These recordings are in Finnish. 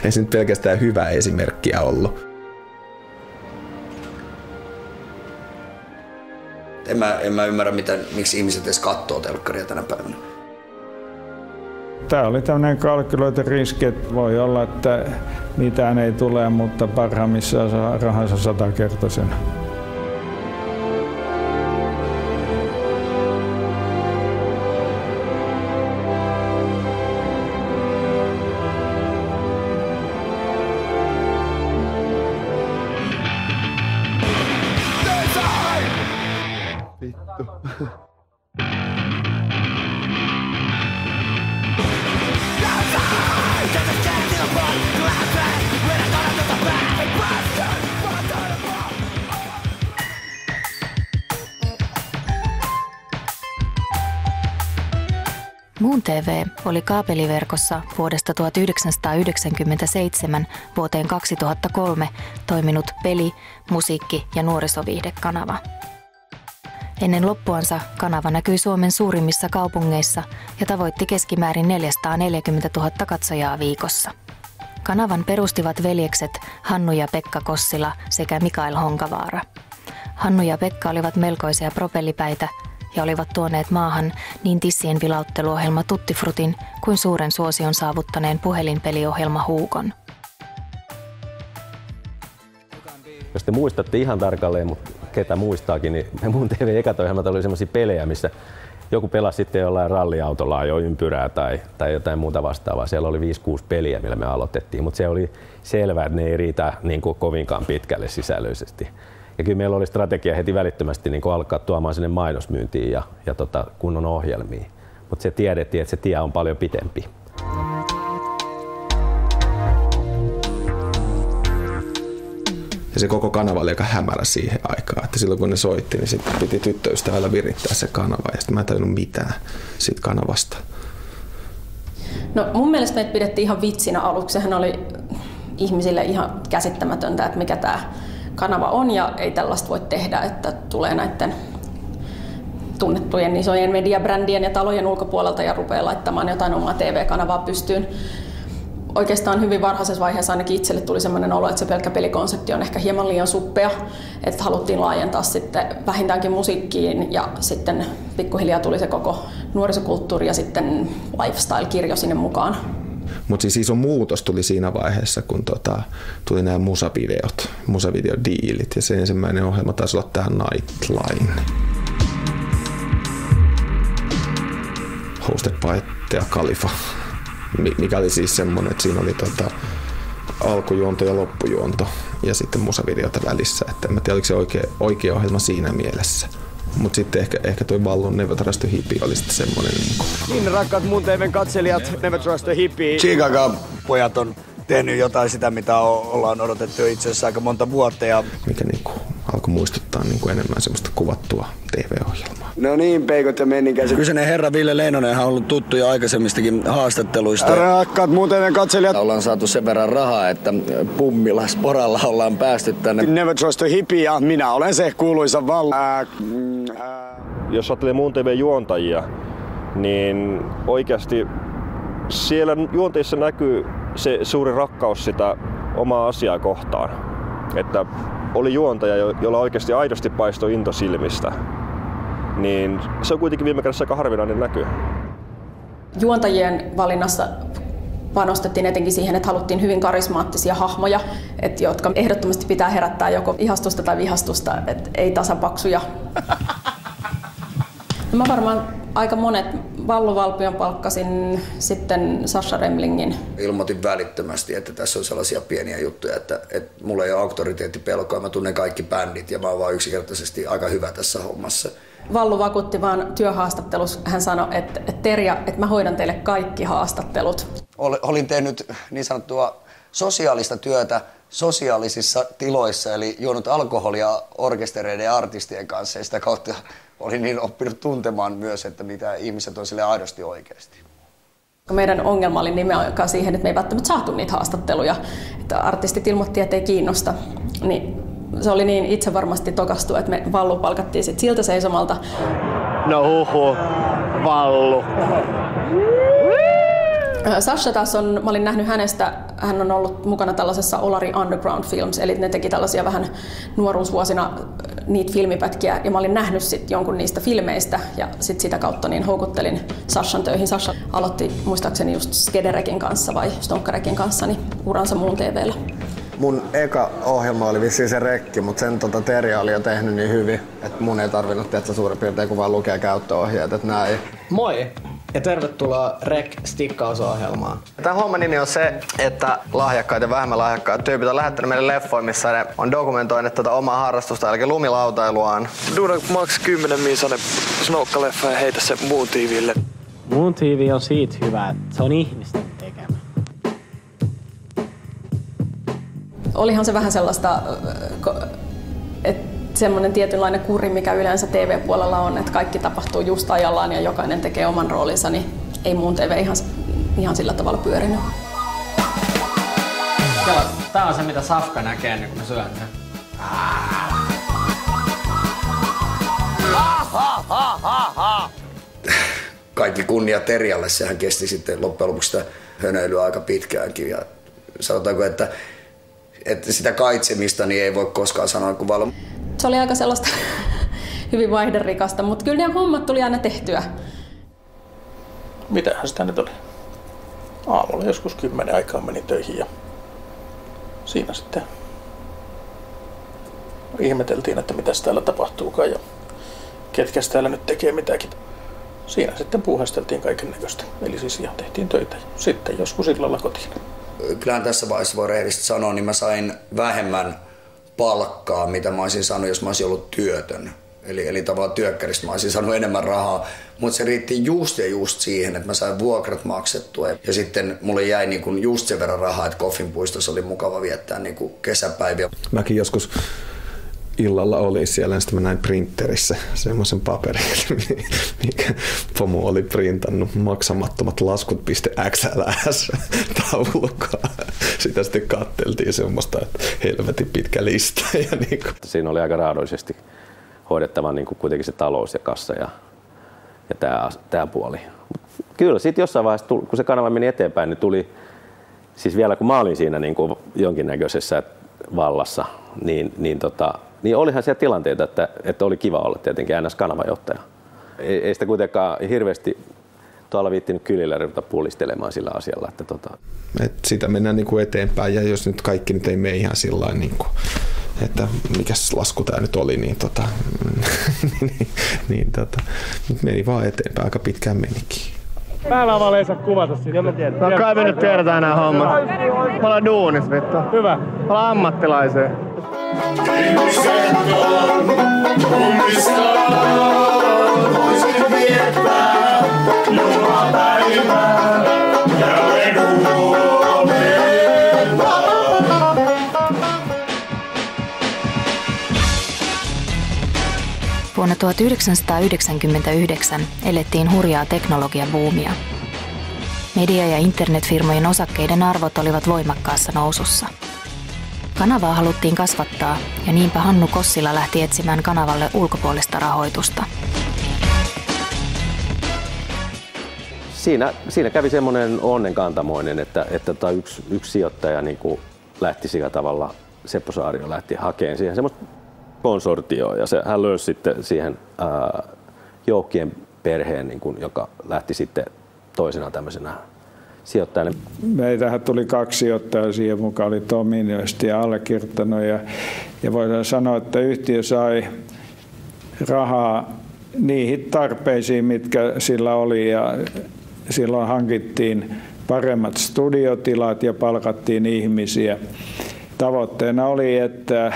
Ei se nyt pelkästään hyvää esimerkkiä ollut. En mä ymmärrä, miksi ihmiset edes katsoo telkkaria tänä päivänä. Tämä oli tämmöinen kalkyloitu riski, että voi olla, että mitään ei tule, mutta parhaimmissaan saa rahansa 100-kertaisena. Muun TV oli kaapeliverkossa vuodesta 1997 vuoteen 2003 toiminut peli-, musiikki- ja nuorisoviihdekanava. Ennen loppuansa kanava näkyi Suomen suurimmissa kaupungeissa ja tavoitti keskimäärin 440 000 katsojaa viikossa. Kanavan perustivat veljekset Hannu ja Pekka Kossila sekä Mikael Honkavaara. Hannu ja Pekka olivat melkoisia propellipäitä ja olivat tuoneet maahan niin tissien vilautteluohjelma Tutti Frutin kuin suuren suosion saavuttaneen puhelinpeliohjelma Huukon. Jos te muistatte ihan tarkalleen, mutta ketä muistaakin, niin Muun TV ekat ohjelmat oli sellaisia pelejä, missä joku pelasi sitten jollain ralliautolla jo ympyrää tai jotain muuta vastaavaa. Siellä oli 5-6 peliä, millä me aloitettiin, mutta se oli selvää, että ne ei riitä niin kuin kovinkaan pitkälle sisällöisesti. Ja kyllä meillä oli strategia heti välittömästi niin kuin alkaa tuomaan sinne mainosmyyntiin ja kunnon ohjelmiin. Mutta se tiedettiin, että se tie on paljon pitempi. Ja se koko kanava oli aika hämärä siihen aikaan, että silloin kun ne soitti, niin sitten piti tyttöystävällä virittää se kanava ja sitten mä en tajunnut mitään siitä kanavasta. No mun mielestä meitä pidettiin ihan vitsinä aluksi. Sehän oli ihmisille ihan käsittämätöntä, että mikä tämä kanava on ja ei tällaista voi tehdä, että tulee näiden tunnettujen isojen mediabrändien ja talojen ulkopuolelta ja rupeaa laittamaan jotain omaa TV-kanavaa pystyyn. Oikeastaan hyvin varhaisessa vaiheessa ainakin itselle tuli sellainen olo, että se pelkkä pelikonsepti on ehkä hieman liian suppea, että haluttiin laajentaa sitten vähintäänkin musiikkiin ja sitten pikkuhiljaa tuli se koko nuorisokulttuuri ja sitten lifestyle-kirjo sinne mukaan. Mutta siis iso muutos tuli siinä vaiheessa, kun tuli nämä musavideodiilit ja se ensimmäinen ohjelma taisi olla tämä Nightline. Hosted by Tea Khalifa, mikä oli siis semmoinen, että siinä oli alkujuonto ja loppujuonto ja sitten musavideota välissä. Että en mä tiedä, oliko se oikea ohjelma siinä mielessä. Mutta sitten ehkä toi Vallun Never Trust a Hippie oli sitten semmoinen Niin rakkaat Muun TV:n katselijat, Never Trust a Hippie. Chicago-pojat on tehnyt jotain sitä, mitä ollaan odotettu itse asiassa aika monta vuotta. Mikä alkoi muistuttaa enemmän semmoista kuvattua TV-ohjelmaa. No niin, peikot ja menninkäiset. Kyseinen herra Ville Leinonen on ollut tuttu jo aikaisemmistakin haastatteluista. Rakkaat Muun TV:n katselijat. Ollaan saatu sen verran rahaa, että pummilla sporalla ollaan päästy tänne. Never Trust a Hippie ja minä olen se kuuluisa Vallu. Jos ajattelee Muun TV:n juontajia, niin oikeasti siellä juonteissa näkyy se suuri rakkaus sitä omaa asiaa kohtaan. Että oli juontaja, jolla oikeasti aidosti paistoi into silmistä. Niin se on kuitenkin viime kädessä aika harvinainen näky. Juontajien valinnassa panostettiin etenkin siihen, että haluttiin hyvin karismaattisia hahmoja, jotka ehdottomasti pitää herättää joko ihastusta tai vihastusta, että ei tasapaksuja. Mä varmaan aika monet Vallu Valpion palkkasin, sitten Sasha Remlingin. Ilmoitin välittömästi, että tässä on sellaisia pieniä juttuja, että mulla ei ole auktoriteettipelkoa, mä tunnen kaikki bändit ja mä oon vaan yksinkertaisesti aika hyvä tässä hommassa. Vallu vakuutti vaan työhaastattelussa, hän sanoi, että Terja, että mä hoidan teille kaikki haastattelut. Olin tehnyt niin sanottua sosiaalista työtä sosiaalisissa tiloissa, eli juonut alkoholia orkestereiden ja artistien kanssa ja sitä kautta olin niin oppinut tuntemaan myös, että mitä ihmiset on sille aidosti oikeasti. Meidän ongelma oli nimenomaan siihen, että me ei välttämättä saatu niitä haastatteluja. Että artistit ilmoitti, että ei kiinnosta. Niin se oli niin itse varmasti tokastu, että me Vallu palkattiin sit siltä seisomalta. No Vallu. Sasha taas mä olin nähnyt hänestä, hän on ollut mukana tällaisessa Olari Underground Films, eli ne teki tällaisia vähän nuoruusvuosina niitä filmipätkiä, ja mä olin nähnyt sitten jonkun niistä filmeistä, ja sitten sitä kautta niin houkuttelin Sashan töihin. Sasha aloitti muistaakseni just Skederekin kanssa vai Stonkkarekin kanssa niin uransa Muun TV:llä. Mun eka ohjelma oli vissiin se rekki, mutta sen Terja oli jo tehnyt niin hyvin, että mun ei tarvinnut tehdä suurin piirtein kun vaan lukea käyttöohjeet, että näin. Moi ja tervetuloa REC-stikkausohjelmaan. Tämän homman nimi on se, että lahjakkaat ja vähemmän lahjakkaat tyypit on lähettänyt meille leffoja, missä ne on dokumentoineet tätä omaa harrastusta, eli lumilautailuaan. Duuna maks 10 miisainen snokkaleffa ja heitä se Muun TV:lle. Muun TV on siitä hyvä, että se on ihmisten tekemä. Olihan se vähän sellaista, että semmoinen tietynlainen kuri, mikä yleensä TV-puolella on, että kaikki tapahtuu just ajallaan ja jokainen tekee oman roolinsa, niin ei Muun TV ihan sillä tavalla pyörinyt. Joo, tää on se, mitä Safka näkee, kun mä syön sen. Kaikki kunnia Terjalle, sehän kesti sitten loppujen lopuksi sitä hönöilyä aika pitkäänkin. Ja sanotaanko, että sitä kaitsemista niin ei voi koskaan sanoa kuvalla. Se oli aika sellaista hyvin vaihderikasta, mutta kyllä ne hommat tuli aina tehtyä. Mitähän sitä nyt oli? Aamulla joskus 10 aikaa menin töihin ja siinä sitten ihmeteltiin, että mitäs täällä tapahtuukaan ja ketkäs täällä nyt tekee mitäkin. Siinä sitten puuhasteltiin kaiken näköistä. Eli siis ihan tehtiin töitä ja sitten joskus illalla kotiin. Kyllähän tässä vaiheessa voi rehellisesti sanoa, niin mä sain vähemmän palkkaa, mitä mä olisin saanut, jos mä olisin ollut työtön. Eli tavallaan työkkäristä mä olisin saanut enemmän rahaa, mutta se riitti just siihen, että mä sain vuokrat maksettua. Ja sitten mulle jäi niinku just sen verran rahaa, että Koffinpuistossa oli mukava viettää niinku kesäpäiviä. Mäkin joskus illalla oli siellä ja sitten mä näin printerissä semmoisen paperin, mikä pomo oli printannut maksamattomat laskut.xls taulukkoa. Sitä sitten katteltiin semmoista, että helvetin pitkä lista. Ja niinku. Siinä oli aika raadollisesti hoidettava niin kuin kuitenkin se talous ja kassa ja tämä puoli. Kyllä sitten jossain vaiheessa, kun se kanava meni eteenpäin, niin tuli, siis vielä kun mä olin siinä niin kuin jonkinnäköisessä vallassa, niin olihan siellä tilanteita, että oli kiva olla tietenkin NS-kanavajohtaja. Ei sitä kuitenkaan hirveästi tuolla viittinyt kylillä ruveta pullistelemaan sillä asialla. Et sitä mennään niinku eteenpäin ja jos nyt kaikki nyt ei mene ihan sillä niinku, että mikäs lasku tää nyt oli, niin, meni vaan eteenpäin, aika pitkään menikin. Päälavalla ei saa kuvata sitä. No kai me nyt tiedetään nää hommat. Me ollaan duunis, vittu. Hyvä. Me ollaan ammattilaisia. Vuonna 1999 elettiin hurjaa teknologiabuumia. Media- ja internetfirmojen osakkeiden arvot olivat voimakkaassa nousussa. Kanavaa haluttiin kasvattaa ja niinpä Hannu Kossila lähti etsimään kanavalle ulkopuolista rahoitusta. Siinä kävi semmoinen onnenkantamoinen, että yksi sijoittaja niin kuin lähti sillä tavalla, Seppo Saario lähti hakemaan siihen semmoista konsortioon ja hän löysi sitten siihen Joukkien perheen, niin kuin, joka lähti sitten toisena tämmöisenä sijoittajana. Meitähän tuli 2 sijoittajaa siihen mukaan, oli Tomi Nyösti ja allekirjoittanut ja voidaan sanoa, että yhtiö sai rahaa niihin tarpeisiin, mitkä sillä oli ja silloin hankittiin paremmat studiotilat ja palkattiin ihmisiä. Tavoitteena oli, että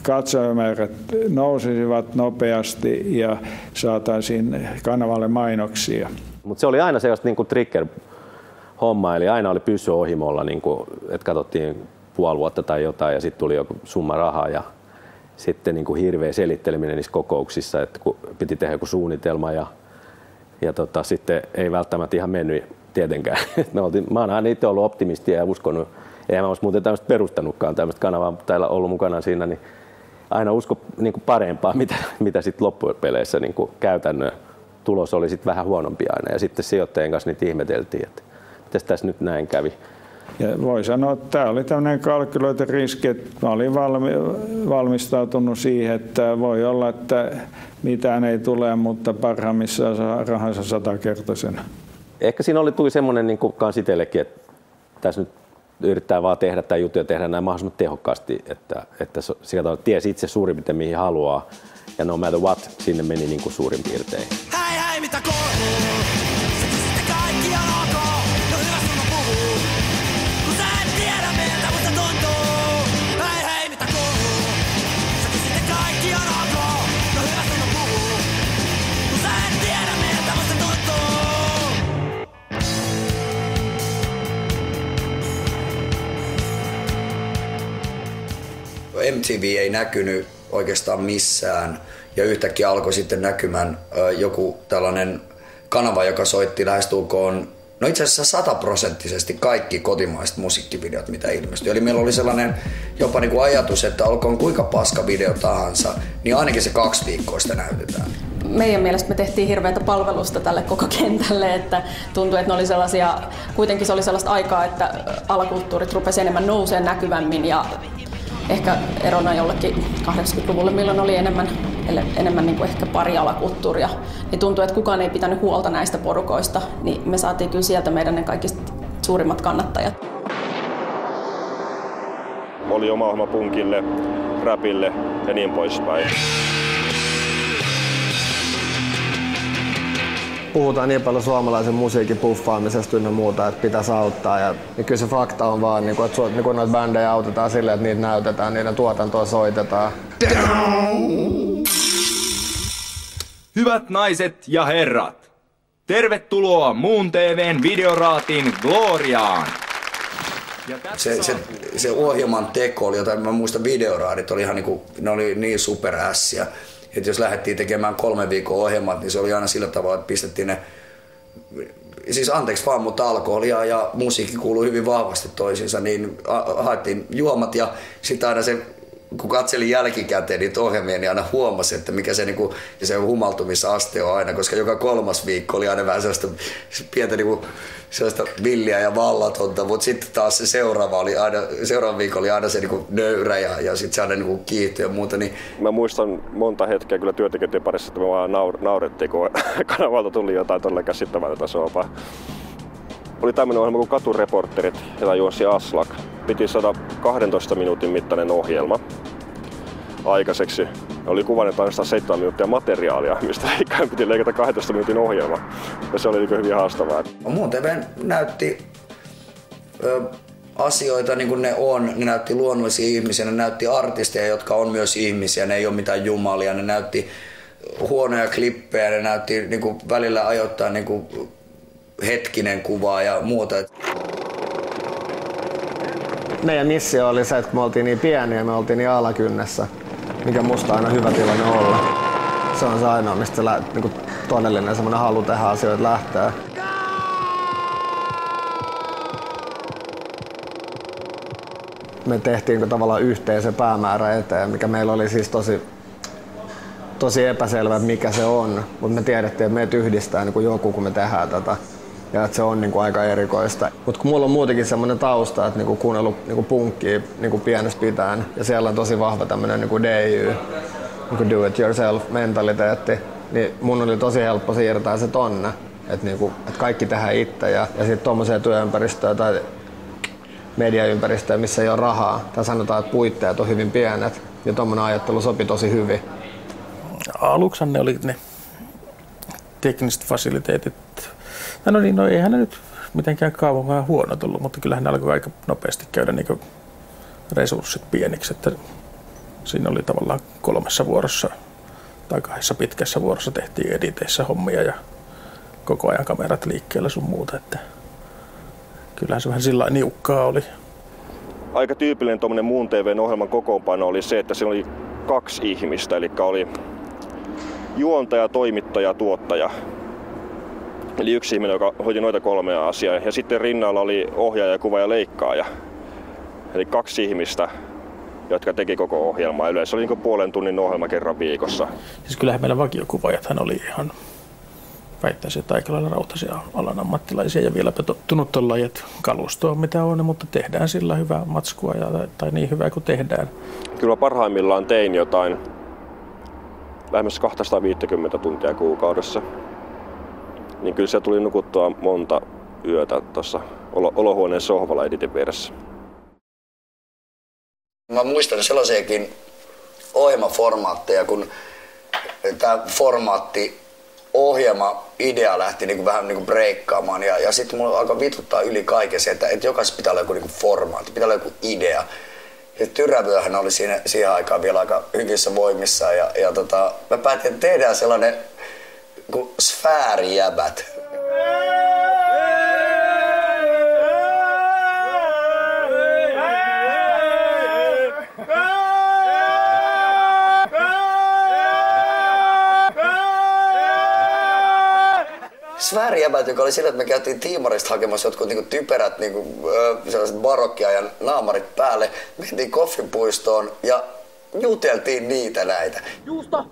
katsojamäärät nousisivat nopeasti ja saataisiin kanavalle mainoksia. Mutta se oli aina sellaista niin kuin trigger-homma, eli aina oli pyssy ohimolla, niin kuin, että katsottiin puoli vuotta tai jotain ja sitten tuli joku summa rahaa ja sitten niin kuin hirveä selitteleminen niissä kokouksissa, että kun piti tehdä joku suunnitelma ja sitten ei välttämättä ihan mennyt tietenkään. Mä oon aina itse ollut optimistia ja uskonut, eihän mä olisi muuten tämmöistä perustanutkaan tämmöistä kanavaa täällä ollut mukana siinä, niin aina usko niin kuin parempaa, mitä sitten loppupeleissä niin käytännön tulos oli sitten vähän huonompi aina. Ja sitten sijoittajien kanssa niitä ihmeteltiin, että miten tässä nyt näin kävi? Ja voi sanoa, että tämä oli tämmöinen kalkyloitu riski, että mä olin valmistautunut siihen, että voi olla, että mitään ei tule, mutta parhaimmissaan saa rahansa 100-kertaisena. Ehkä siinä tuli semmoinen niin kans itsellekin, että tässä nyt yrittää vaan tehdä tämä juttu ja tehdä näin mahdollisimman tehokkaasti, että sieltä tiesi itse suurin piirtein mihin haluaa ja no matter what sinne meni niin kuin suurin piirtein. Hei hei mitä kouluu, sä kysytte kaikki on ok, no hyvä sun on puhuu, kun sä et tiedä miltä musta tuntuu. Hei hei mitä kouluu, sä kysytte kaikki on ok, no hyvä sun on puhuu, kun sä et tiedä miltä musta tuntuu. MTV ei näkynyt oikeastaan missään ja yhtäkkiä alkoi sitten näkymään joku tällainen kanava, joka soitti lähestulkoon, no itse asiassa 100% kaikki kotimaiset musiikkivideot, mitä ilmestyi. Eli meillä oli sellainen jopa niin kuin ajatus, että olkoon kuinka paska video tahansa, niin ainakin se 2 viikkoa sitä näytetään. Meidän mielestä me tehtiin hirveätä palvelusta tälle koko kentälle, että tuntui, että ne oli sellaisia, kuitenkin se oli sellaista aikaa, että alakulttuurit rupesi enemmän nousemaan näkyvämmin ja ehkä erona jollekin 80-luvulle, milloin oli enemmän niin kuin ehkä pari alakulttuuria, niin tuntui, että kukaan ei pitänyt huolta näistä porukoista, niin me saatiin kyllä sieltä meidän ne kaikista suurimmat kannattajat. Oli oma ohjelma punkille, rapille ja niin poispäin. Puhutaan niin paljon suomalaisen musiikin puffaamisesta ynnä muuta, että pitäisi auttaa. Ja kyllä se fakta on vaan, että kun noita bändejä autetaan silleen, että niitä näytetään, niiden tuotantoa soitetaan. Hyvät naiset ja herrat, tervetuloa Muun TV:n videoraatin Gloriaan. Se ohjelman teko oli jotain, mä muistan videoraadit, oli ihan ne oli niin superässiä. Että jos lähdettiin tekemään 3 viikon ohjelmat, niin se oli aina sillä tavalla, että pistettiin ne, siis anteeksi vaan, mutta alkoholia ja musiikki kuuluu hyvin vahvasti toisiinsa, niin haettiin juomat ja sitten aina se, kun katselin jälkikäteen niitä ohjelmia, niin aina huomasi, että mikä se, niinku, se humaltumisaste on aina, koska joka 3. viikko oli aina vähän sellaista pientä niinku, sellaista villiä ja vallatonta, mutta sitten taas se seuraava viikko oli aina se niinku nöyrä ja sitten se aina niinku kiihtyi ja muuta. Niin. Mä muistan monta hetkeä kyllä työntekijöiden parissa, että me vaan naurettiin, kun kanavalta tuli jotain todella käsittämätöntä soopaa. Oli tämmöinen ohjelma kuin Katureporterit, jota juosi Aslak. Piti saada 12 minuutin mittainen ohjelma aikaiseksi. Oli kuvannut ainoastaan 7 minuuttia materiaalia, mistä ikään piti leikata 12 minuutin ohjelma. Ja se oli hyvin haastavaa. Muun TV näytti asioita niin kuin ne on. Ne näytti luonnollisia ihmisiä, ne näytti artisteja, jotka on myös ihmisiä. Ne ei ole mitään jumalia. Ne näytti huonoja klippejä, ne näytti niin kuin välillä ajoittain niin kuin hetkinen kuvaa ja muuta. Meidän missio oli se, että kun me oltiin niin pieniä ja me oltiin niin alakynnessä, mikä musta on aina hyvä tilanne olla. Se on se ainoa, mistä se niin kuin todellinen semmoinen halu tehdä asioita lähtee. Me tehtiin tavallaan yhteisen päämäärä eteen, mikä meillä oli siis tosi epäselvä, mikä se on, mutta me tiedettiin, että meitä yhdistää niin kuin joku, kun me tehdään tätä. Ja että se on niin kuin aika erikoista. Mutta kun mulla on muutenkin semmoinen tausta, että niinku kuunnellut niinku punkkia niinku pienestä pitäen, ja siellä on tosi vahva tämmöinen niinku DIY, niinku do it yourself mentaliteetti, niin mun oli tosi helppo siirtää se tonne. Että niinku, et kaikki tehdään itse ja sitten tommoseen työympäristöön tai mediaympäristöön, missä ei ole rahaa. Tai sanotaan, että puitteet on hyvin pienet ja tommonen ajattelu sopi tosi hyvin. Aluksi ne oli ne tekniset fasiliteetit. No eihän ne nyt mitenkään kauan huonot ollut, mutta kyllähän ne alkoi aika nopeasti käydä niin resurssit pieniksi. Että siinä oli tavallaan 3 vuorossa tai 2 pitkässä vuorossa tehtiin editeissä hommia ja koko ajan kamerat liikkeellä sun muuta. Että kyllähän se vähän sillä niukkaa oli. Aika tyypillinen tuommoinen Muun TV:n ohjelman kokoonpano oli se, että siinä oli 2 ihmistä, eli oli juontaja, toimittaja, tuottaja. Eli yksi ihminen, joka hoiti noita 3 asiaa. Ja sitten rinnalla oli ohjaaja, kuva ja leikkaaja. Eli 2 ihmistä, jotka teki koko ohjelmaa. Yleensä oli niin puolen tunnin ohjelma kerran viikossa. Siis kyllähän meillä vakiokuvaajathan oli ihan väittäisin, että aika lailla rautaisia alan ammattilaisia ja vieläpä tottunut olla, että kalusto on mitä on, mutta tehdään sillä hyvää matskua tai niin hyvää kuin tehdään. Kyllä parhaimmillaan tein jotain lähemmäs 250 tuntia kuukaudessa. Niin kyllä se tuli nukuttua monta yötä tuossa olohuoneen sohvalla editin vieressä. Mä muistan sellaisiakin ohjelmaformaatteja, kun tämä ohjelma-idea lähti niinku vähän niinku breikkaamaan ja sitten mulla alkoi vituttaa yli kaiken se, että jokaisessa pitää olla joku niinku formaatti, pitää olla joku idea. Ja Tyrävyöhän oli siihen aikaan vielä aika hyvissä voimissa ja mä päätin, että tehdään sellainen kuin sfäärijäbät. Sfäärijäbät, joka oli sillä, että me käytiin Tiimarista hakemassa jotkut niinku typerät sellaiset barokkiajan naamarit päälle. Mentiin Koffinpuistoon ja juteltiin näitä. Juusta!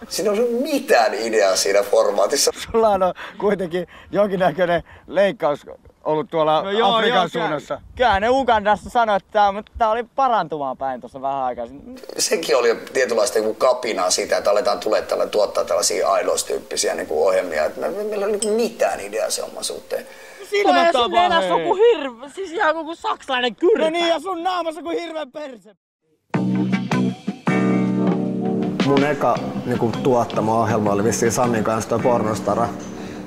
Siinä ei ollut mitään ideaa siinä formaatissa. Sulla on kuitenkin jonkinnäköinen leikkaus ollut tuolla Afrikan suunnassa. Kyllä ne Ugandassa sanoi, että tämä oli parantumaan päin tuossa vähän aikaisin. Sekin oli tietynlaista kapinaa siitä, että aletaan tuottaa tällaisia idols-tyyppisiä ohjelmia. Meillä ei ole mitään ideaa se oman suhteen. Silmät on nenässä on kuin hirveä, siis ihan kuin saksalainen kyrpä. No niin, ja sun naamassa kuin hirveän perse. Mun eka tuottama ohjelma oli vissiin Sannin kanssa toi Pornostara.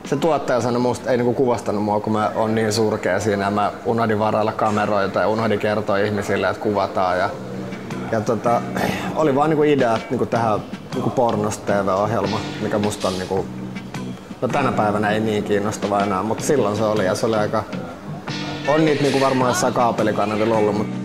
Se tuottaja sanoi musta, ei kuvastanut mua, kun mä oon niin surkea siinä ja mä unohdin varailla kameroita ja unohdin kertoa ihmisille, että kuvataan. Ja oli vaan idea tähän pornosta TV-ohjelma, mikä musta on no tänä päivänä ei niin kiinnostava enää, mutta silloin se oli ja se oli aika... On niitä varmaan jossain kaapelikanavilla ollut, mutta...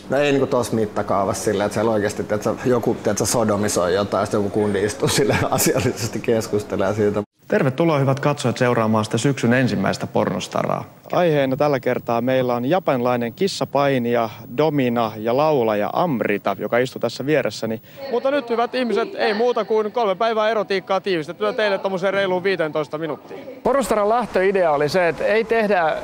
No ei tossa mittakaavassa silleen, että siellä oikeesti joku sodomisoi jotain ja sitten joku kundi istuu sille asiallisesti keskustelee siitä. Tervetuloa hyvät katsojat seuraamaan sitä syksyn ensimmäistä Pornostaraa. Aiheena tällä kertaa meillä on japanilainen kissapainija, domina ja laulaja Amrita, joka istuu tässä vieressäni. Mutta nyt hyvät ihmiset, ei muuta kuin 3 päivää erotiikkaa tiivistettyä teille tommoseen reiluun 15 minuuttia. Pornostaran lähtöidea oli se, että ei tehdä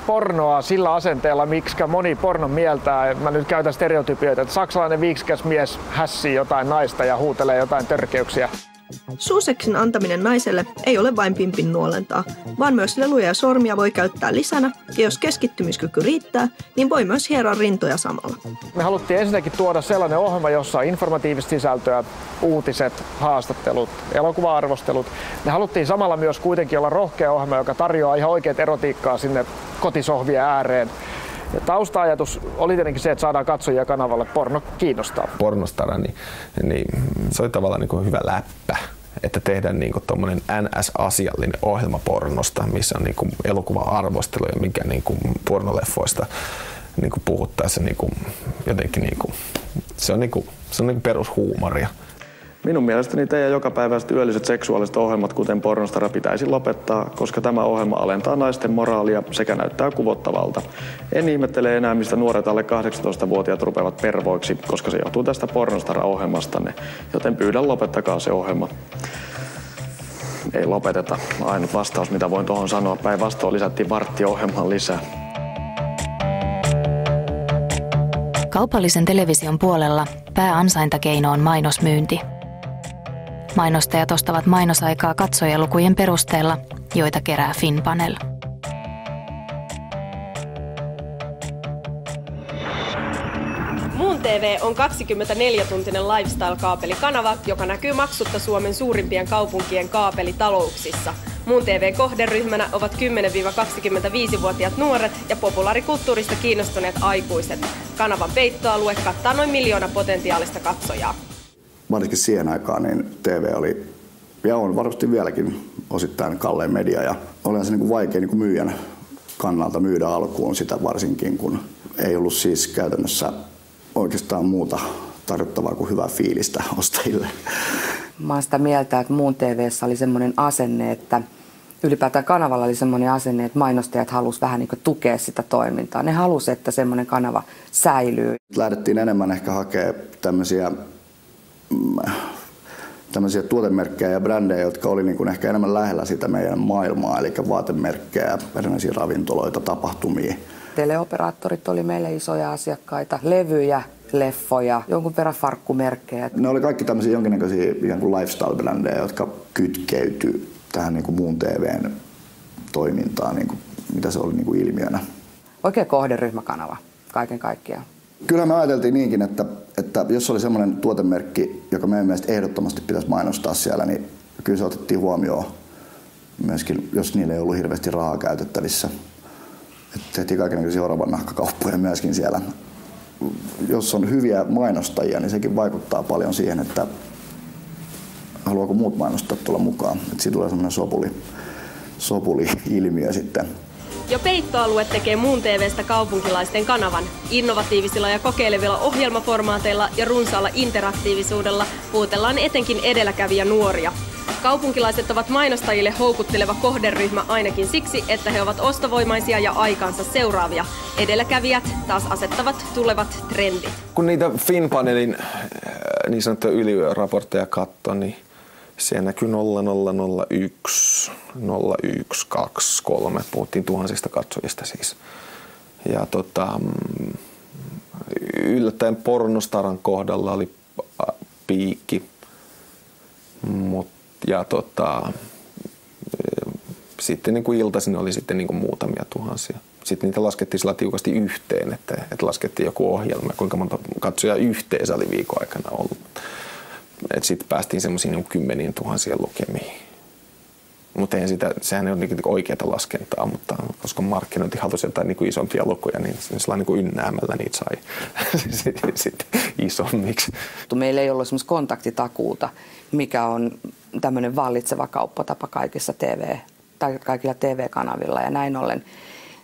pornoa sillä asenteella, miksikä moni pornon mieltää. Mä nyt käytän stereotypioita, että saksalainen viiksikäs mies hässii jotain naista ja huutelee jotain törkeyksiä. Suuseksin antaminen naiselle ei ole vain pimpin nuolentaa, vaan myös leluja ja sormia voi käyttää lisänä, ja jos keskittymiskyky riittää, niin voi myös hieroa rintoja samalla. Me haluttiin ensinnäkin tuoda sellainen ohjelma, jossa on informatiivista sisältöä, uutiset, haastattelut, elokuva-arvostelut. Me haluttiin samalla myös kuitenkin olla rohkea ohjelma, joka tarjoaa ihan oikeat erotiikkaa sinne kotisohvien ääreen. Ja tausta-ajatus oli tietenkin se, että saadaan katsojia kanavalle. Porno kiinnostaa. Pornostara, niin se oli tavallaan hyvä läppä, että tehdään tommonen NS-asiallinen ohjelma pornosta, missä on elokuva-arvostelu ja mikä pornoleffoista puhuttaessa jotenkin se on perushuumoria. Minun mielestäni teidän jokapäiväiset yölliset seksuaaliset ohjelmat, kuten Pornostara, pitäisi lopettaa, koska tämä ohjelma alentaa naisten moraalia sekä näyttää kuvottavalta. En ihmettele enää, mistä nuoret alle 18-vuotiaat rupeavat pervoiksi, koska se johtuu tästä Pornostara-ohjelmastanne, joten pyydän lopettakaa se ohjelma. Ei lopeteta. Ainut vastaus, mitä voin tuohon sanoa, päinvastoin lisättiin varttiohjelman lisää. Kaupallisen television puolella pääansaintakeino on mainosmyynti. Mainostajat ostavat mainosaikaa katsojalukujen perusteella, joita kerää Finpanel. Muun TV on 24-tuntinen lifestyle-kaapelikanava, joka näkyy maksutta Suomen suurimpien kaupunkien kaapelitalouksissa. Muun TV-kohderyhmänä ovat 10-25-vuotiaat nuoret ja populaarikulttuurista kiinnostuneet aikuiset. Kanavan peittoalue kattaa noin 1 miljoona potentiaalista katsojaa. Varsinkin siihen aikaan niin TV oli, ja on varmasti vieläkin osittain kallein media, ja oli se vaikea myyjän kannalta myydä alkuun sitä varsinkin, kun ei ollut siis käytännössä oikeastaan muuta tarjottavaa kuin hyvää fiilistä ostajille. Mä oon sitä mieltä, että Muun TV:ssä oli semmoinen asenne, että ylipäätään kanavalla oli semmoinen asenne, että mainostajat halusi vähän tukea sitä toimintaa. Ne halusi, että semmoinen kanava säilyy. Lähdettiin enemmän ehkä hakemaan tämmöisiä tämmöisiä tuotemerkkejä ja brändejä, jotka oli niin kuin ehkä enemmän lähellä sitä meidän maailmaa, eli vaatemerkkejä, erinäisiä ravintoloita, tapahtumia. Teleoperaattorit oli meille isoja asiakkaita, levyjä, leffoja, jonkun verran farkkumerkkejä. Ne oli kaikki tämmöisiä jonkinnäköisiä lifestyle-brändejä, jotka kytkeytyi tähän niin kuin muun TV:n toimintaan, niin kuin, mitä se oli niin kuin ilmiönä. Oikein kohderyhmäkanava kaiken kaikkiaan. Kyllä me ajateltiin niinkin, että jos oli semmoinen tuotemerkki, joka meidän mielestä ehdottomasti pitäisi mainostaa siellä, niin kyllä se otettiin huomioon myöskin, jos niillä ei ollut hirveästi rahaa käytettävissä. Että tehtiin kaikenlaisia oravan nahkakauppoja myöskin siellä. Jos on hyviä mainostajia, niin sekin vaikuttaa paljon siihen, että haluaako muut mainostaa tulla mukaan. Että siitä tulee semmoinen sopuli-ilmiö sitten. Jo Peittoalue tekee Muun TV:stä kaupunkilaisten kanavan. Innovatiivisilla ja kokeilevilla ohjelmaformaateilla ja runsaalla interaktiivisuudella puutellaan etenkin edelläkävijä nuoria. Kaupunkilaiset ovat mainostajille houkutteleva kohderyhmä ainakin siksi, että he ovat ostovoimaisia ja aikaansa seuraavia. Edelläkävijät taas asettavat tulevat trendit. Kun niitä Finnpanelin niin sanottuja yliöraportteja katsoi, niin siellä näkyy 0001, 01, 2, 3. Puhuttiin tuhansista katsojista siis. Ja yllättäen Pornostaran kohdalla oli piikki. Ja sitten niin kuin iltaisin oli sitten niin kuin muutamia tuhansia. Sitten niitä laskettiin sillä tiukasti yhteen, että laskettiin joku ohjelma, kuinka monta katsojaa yhteensä oli viikon aikana ollut. Sitten päästiin semmoisiin niin 10 000 lukemiin. Mutta sehän ei ole niin oikeaa laskentaa, mutta koska markkinointi halusi jotain niin isompia lukuja, niin sellainen niin ynnäämällä niitä sai sitten isommiksi. Meillä ei ollut semmoista kontaktitakuuta, mikä on tämmöinen vallitseva kauppatapa kaikilla TV-kanavilla ja näin ollen.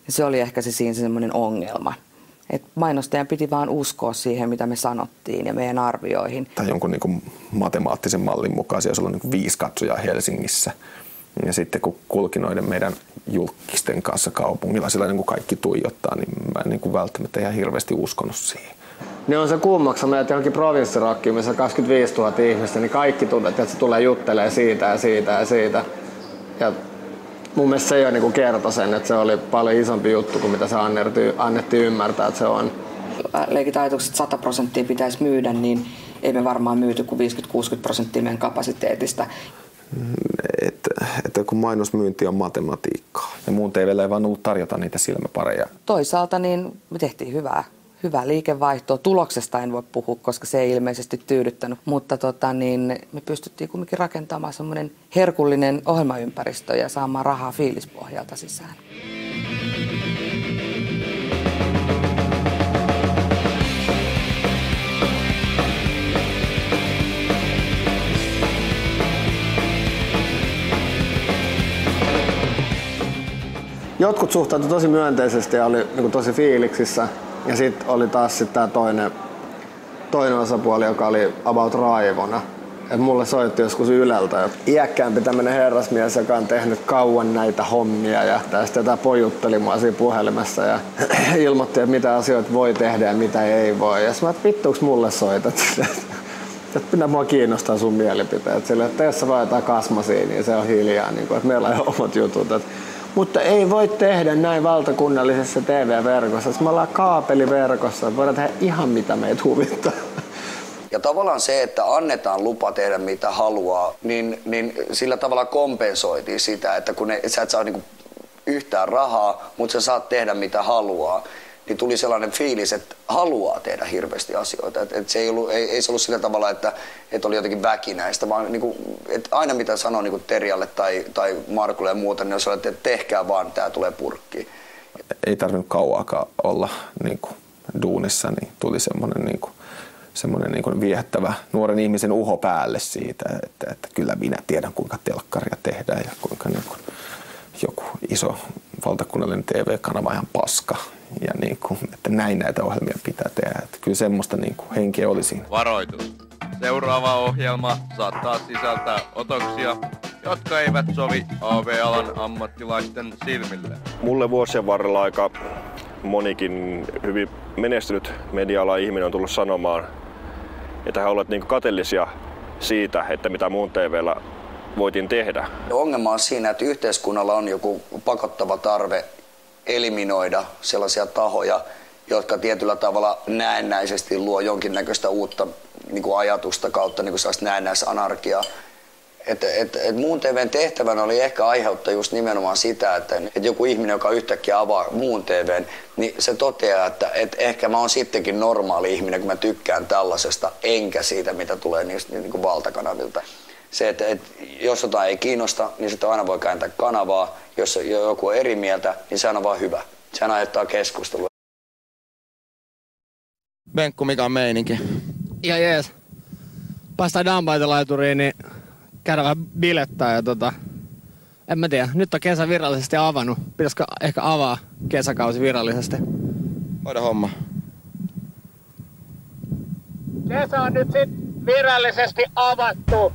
Se oli ehkä siinä semmoinen ongelma. Et mainostajan piti vaan uskoa siihen, mitä me sanottiin ja meidän arvioihin. Tai jonkun niin kuin matemaattisen mallin mukaan siellä olisi ollut niin 5 katsojaa Helsingissä. Ja sitten kun kulki noiden meidän julkisten kanssa kaupungilla, sillä niin kuin kaikki tuijottaa, niin mä en niin kuin välttämättä ihan hirveästi uskonut siihen. Niin on se kummaksa meidät johonkin provinssirokkiin, missä 25 000 ihmistä, niin kaikki tunnet, että se tulee juttelemaan siitä ja siitä ja siitä. Ja mun mielestä se jo niin kertoi sen, että se oli paljon isompi juttu kuin mitä se annettiin ymmärtää, että se on. Leikit ajatukset, että 100% pitäisi myydä, niin ei me varmaan myyty kuin 50-60% meidän kapasiteetista. Että kun mainosmyynti on matematiikkaa ja Muun TV:llä ei vaan ollut tarjota niitä silmäpareja. Toisaalta niin me tehtiin hyvää liikevaihtoa. Tuloksesta en voi puhua, koska se ei ilmeisesti tyydyttänyt, mutta me pystyttiin kumminkin rakentamaan semmoinen herkullinen ohjelmaympäristö ja saamaan rahaa fiilispohjalta sisään. Jotkut suhtautuivat tosi myönteisesti ja oli niin tosi fiiliksissä. Ja sitten oli taas tämä toinen osapuoli, joka oli about raivona. Et mulle soitti joskus Yleltä iäkkäämpi tämmöinen herrasmies, joka on tehnyt kauan näitä hommia. Ja sitten jotain pojutteli mua siinä puhelimessa ja ilmoitti, että mitä asioita voi tehdä ja mitä ei voi. Ja mä että vittuuks mulle soitat? Että mua kiinnostaa sun mielipiteet. Sille, että jos sä vaan jotain kasmasia, niin se on hiljaa. Niin kuin, että meillä on omat jutut. Mutta ei voi tehdä näin valtakunnallisessa TV-verkossa. Me ollaan kaapeliverkossa, voidaan tehdä ihan mitä meitä huvittaa. Ja tavallaan se, että annetaan lupa tehdä mitä haluaa, niin sillä tavalla kompensoitiin sitä, että kun sä et saa niinku yhtään rahaa, mutta sä saat tehdä mitä haluaa, niin tuli sellainen fiilis, että haluaa tehdä hirveästi asioita. Et se ei se ollut sillä tavalla, että oli jotenkin väkinäistä, vaan niinku, että aina mitä sanoo niinku Terjalle tai Markulle ja muuta, niin on sellainen, että tehkää vaan, tää tulee purkkiin. Ei tarvinnut kauaakaan olla niinku duunissa, niin tuli semmoinen niinku viehättävä nuoren ihmisen uho päälle siitä, että kyllä minä tiedän kuinka telkkaria tehdään ja kuinka niinku joku iso valtakunnallinen TV-kanava ihan paska. Ja että näin näitä ohjelmia pitää tehdä. Että kyllä semmoista henkeä oli siinä. Varoitus. Seuraava ohjelma saattaa sisältää otoksia, jotka eivät sovi AV-alan ammattilaisten silmille. Mulle vuosien varrella aika monikin hyvin menestynyt media-alan ihminen on tullut sanomaan, että he olivat niin kateellisia siitä, että mitä muun TV:llä voitiin tehdä. Ongelma on siinä, että yhteiskunnalla on joku pakottava tarve eliminoida sellaisia tahoja, jotka tietyllä tavalla näennäisesti luo jonkinnäköistä uutta niin kuin ajatusta kautta niin kuin sellaista näennäisanarkiaa. Muun TV:n tehtävänä oli ehkä aiheuttaa just nimenomaan sitä, että joku ihminen, joka yhtäkkiä avaa Muun TV:n, niin se toteaa, että ehkä mä oon sittenkin normaali ihminen, kun mä tykkään tällaisesta, enkä siitä, mitä tulee niistä niin kuin valtakanavilta. Se, että jos jotain ei kiinnosta, niin sitten aina voi kääntää kanavaa. Jos joku on eri mieltä, niin se on vaan hyvä. Sehän aiheuttaa keskustelua. Benkku, mikä on meininki? Ihan jees. Päästään downbite-laituriin, niin käydään vähän bilettää ja en mä tiedä. Nyt on kesä virallisesti avannut. Pitäisikö ehkä avaa kesäkausi virallisesti? Hoida homma. Kesä on nyt sit virallisesti avattu.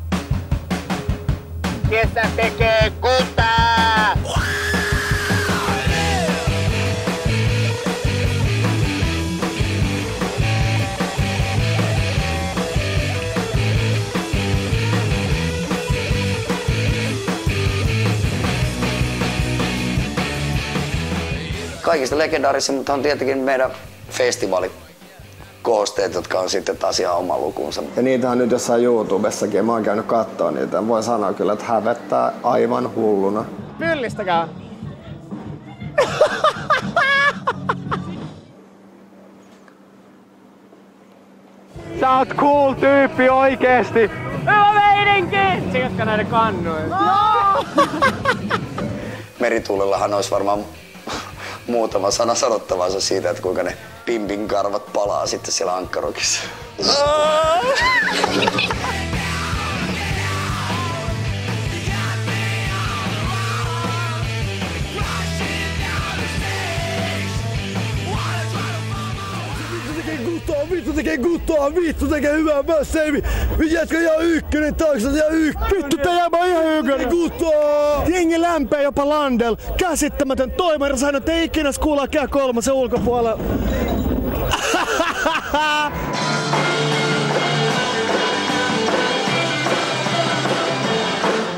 Kesä tekee kutaa! Kaikista legendaarisimmat on tietenkin meidän festivaalikohteet, jotka on sitten taas ihan oma lukunsa. Ja niitä on nyt jossain YouTubessakin ja mä oon käynyt kattoo niitä. Voin sanoa kyllä, että hävettää aivan hulluna. Pyllistäkää! Sä oot cool tyyppi oikeesti! Hyvä meininki! Sijoitko näiden kannuja? No! Merituulellahan olisi varmaan muutama sana sanottavansa siitä, että kuinka ne pimpin karvat palaa sitten siellä ankkarokissa. Vittu tekee hyvää Basseivi! Jätkä ihan ykkönen taakse ja Vittu tää jääpä ihan ykkönen! Guttoa! Jengi lämpää jopa Landel. Käsittämätön toimari sanoi, että ei ikinä kuulla käy kolmasen ulkopuolella.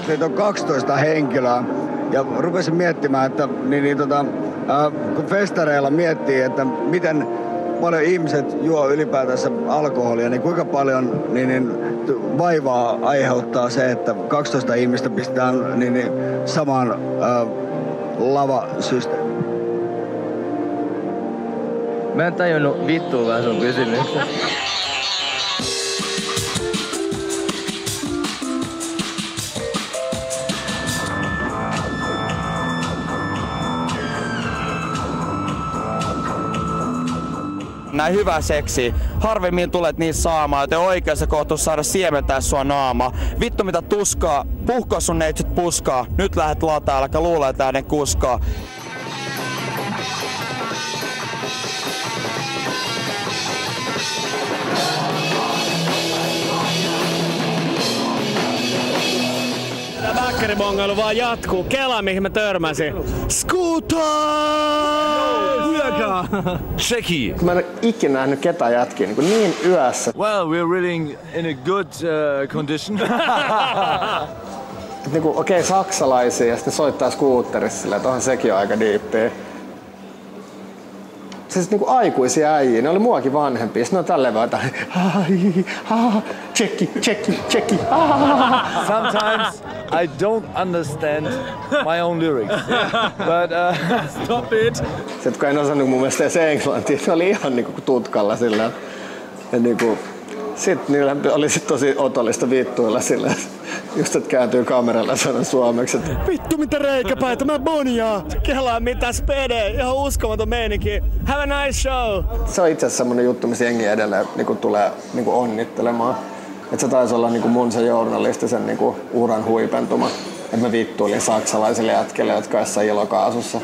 Meitä on 12 henkilöä ja rupesin miettimään, että kun festareilla miettii, että miten paljon ihmiset juo ylipäätänsä alkoholia, niin kuinka paljon vaivaa aiheuttaa se, että 12 ihmistä pistetään samaan lavasysteemiin. Mä en tajunnut vittuilla sun kysymyksen. Näin hyvää seksiä. Harvemmin tulet niistä saamaan, joten oikeassa kohtuus saada siementää sua naamaa. Vittu mitä tuskaa, puhkoa sun neitsyt puskaa. Nyt lähet lataa, äläkä luulee, että ne kuskaa. Tää väkkärimongailu vaan jatkuu. Kela, mihin mä törmäsin. Scooter! Checky. Mä en ole ikinä nähnyt ketään jätkiä niin yössä. Well, we're really in a good condition. Okei, saksalaisia ja sitten soittaa skuutterissa silleen, että onhan sekin aika diippiä. Siis aikuisia äijiä, ne oli muakin vanhempia. Sitten ne on tälleen vaan tsekki. Sometimes I don't understand my own lyrics. But stop it. Sitten kun en osannut mun mielestä edes englantia, ne oli ihan tutkalla sillä. Ja sitten niillä oli tosi otollista vittuilla sillä. Just et kääntyy kameralla ja sanon suomeksi, että vittu mitä reikäpäitä, mä bonjaa! Kelaa mitä spede, ihan uskomaton meininki. Have a nice show! Se on itse asiassa semmonen juttu, missä jengi edelleen tulee onnittelemaan. Että se taisi olla mun se journalistisen uran huipentuma. Että mä vittuilin saksalaisille jätkille, jotka jossain ilokaasussa.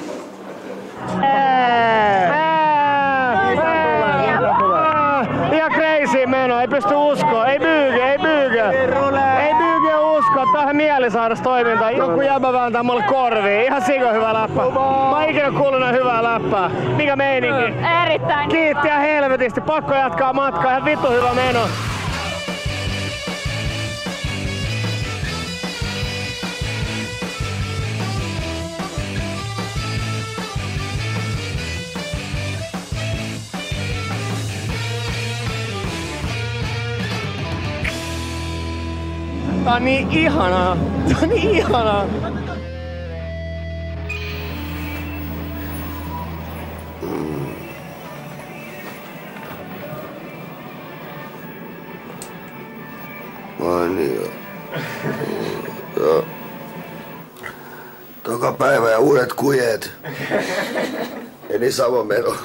Ihan crazy meno, ei pysty uskoa, ei byyge. Ei byyge uskoa, tää on ihan mielisairas toiminta. Joku jäbä vääntää mulle korviin, ihan sikon hyvä läppä. Mä oon ikinä kuullut näin hyvää läppää. Mikä meininki? Erittäin kiitti ja helvetisti, pakko jatkaa matkaa, ihan vittu hyvä meno. Tää on niin ihanaa. Tää on niin ihanaa. Vai niin joo. Toka päivä ja uudet kujeet. Eli sama meno.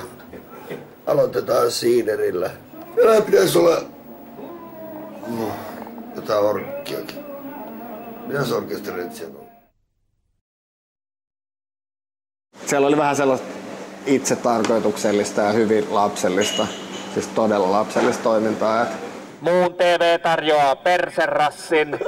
Aloitetaan siiderillä. Meillä pitäisi olla jotain orkkiakin. Mitäs orkesterit siellä on? Siellä oli vähän sellaista itsetarkoituksellista ja hyvin lapsellista, siis todella lapsellista toimintaa. Muun TV tarjoaa perserassin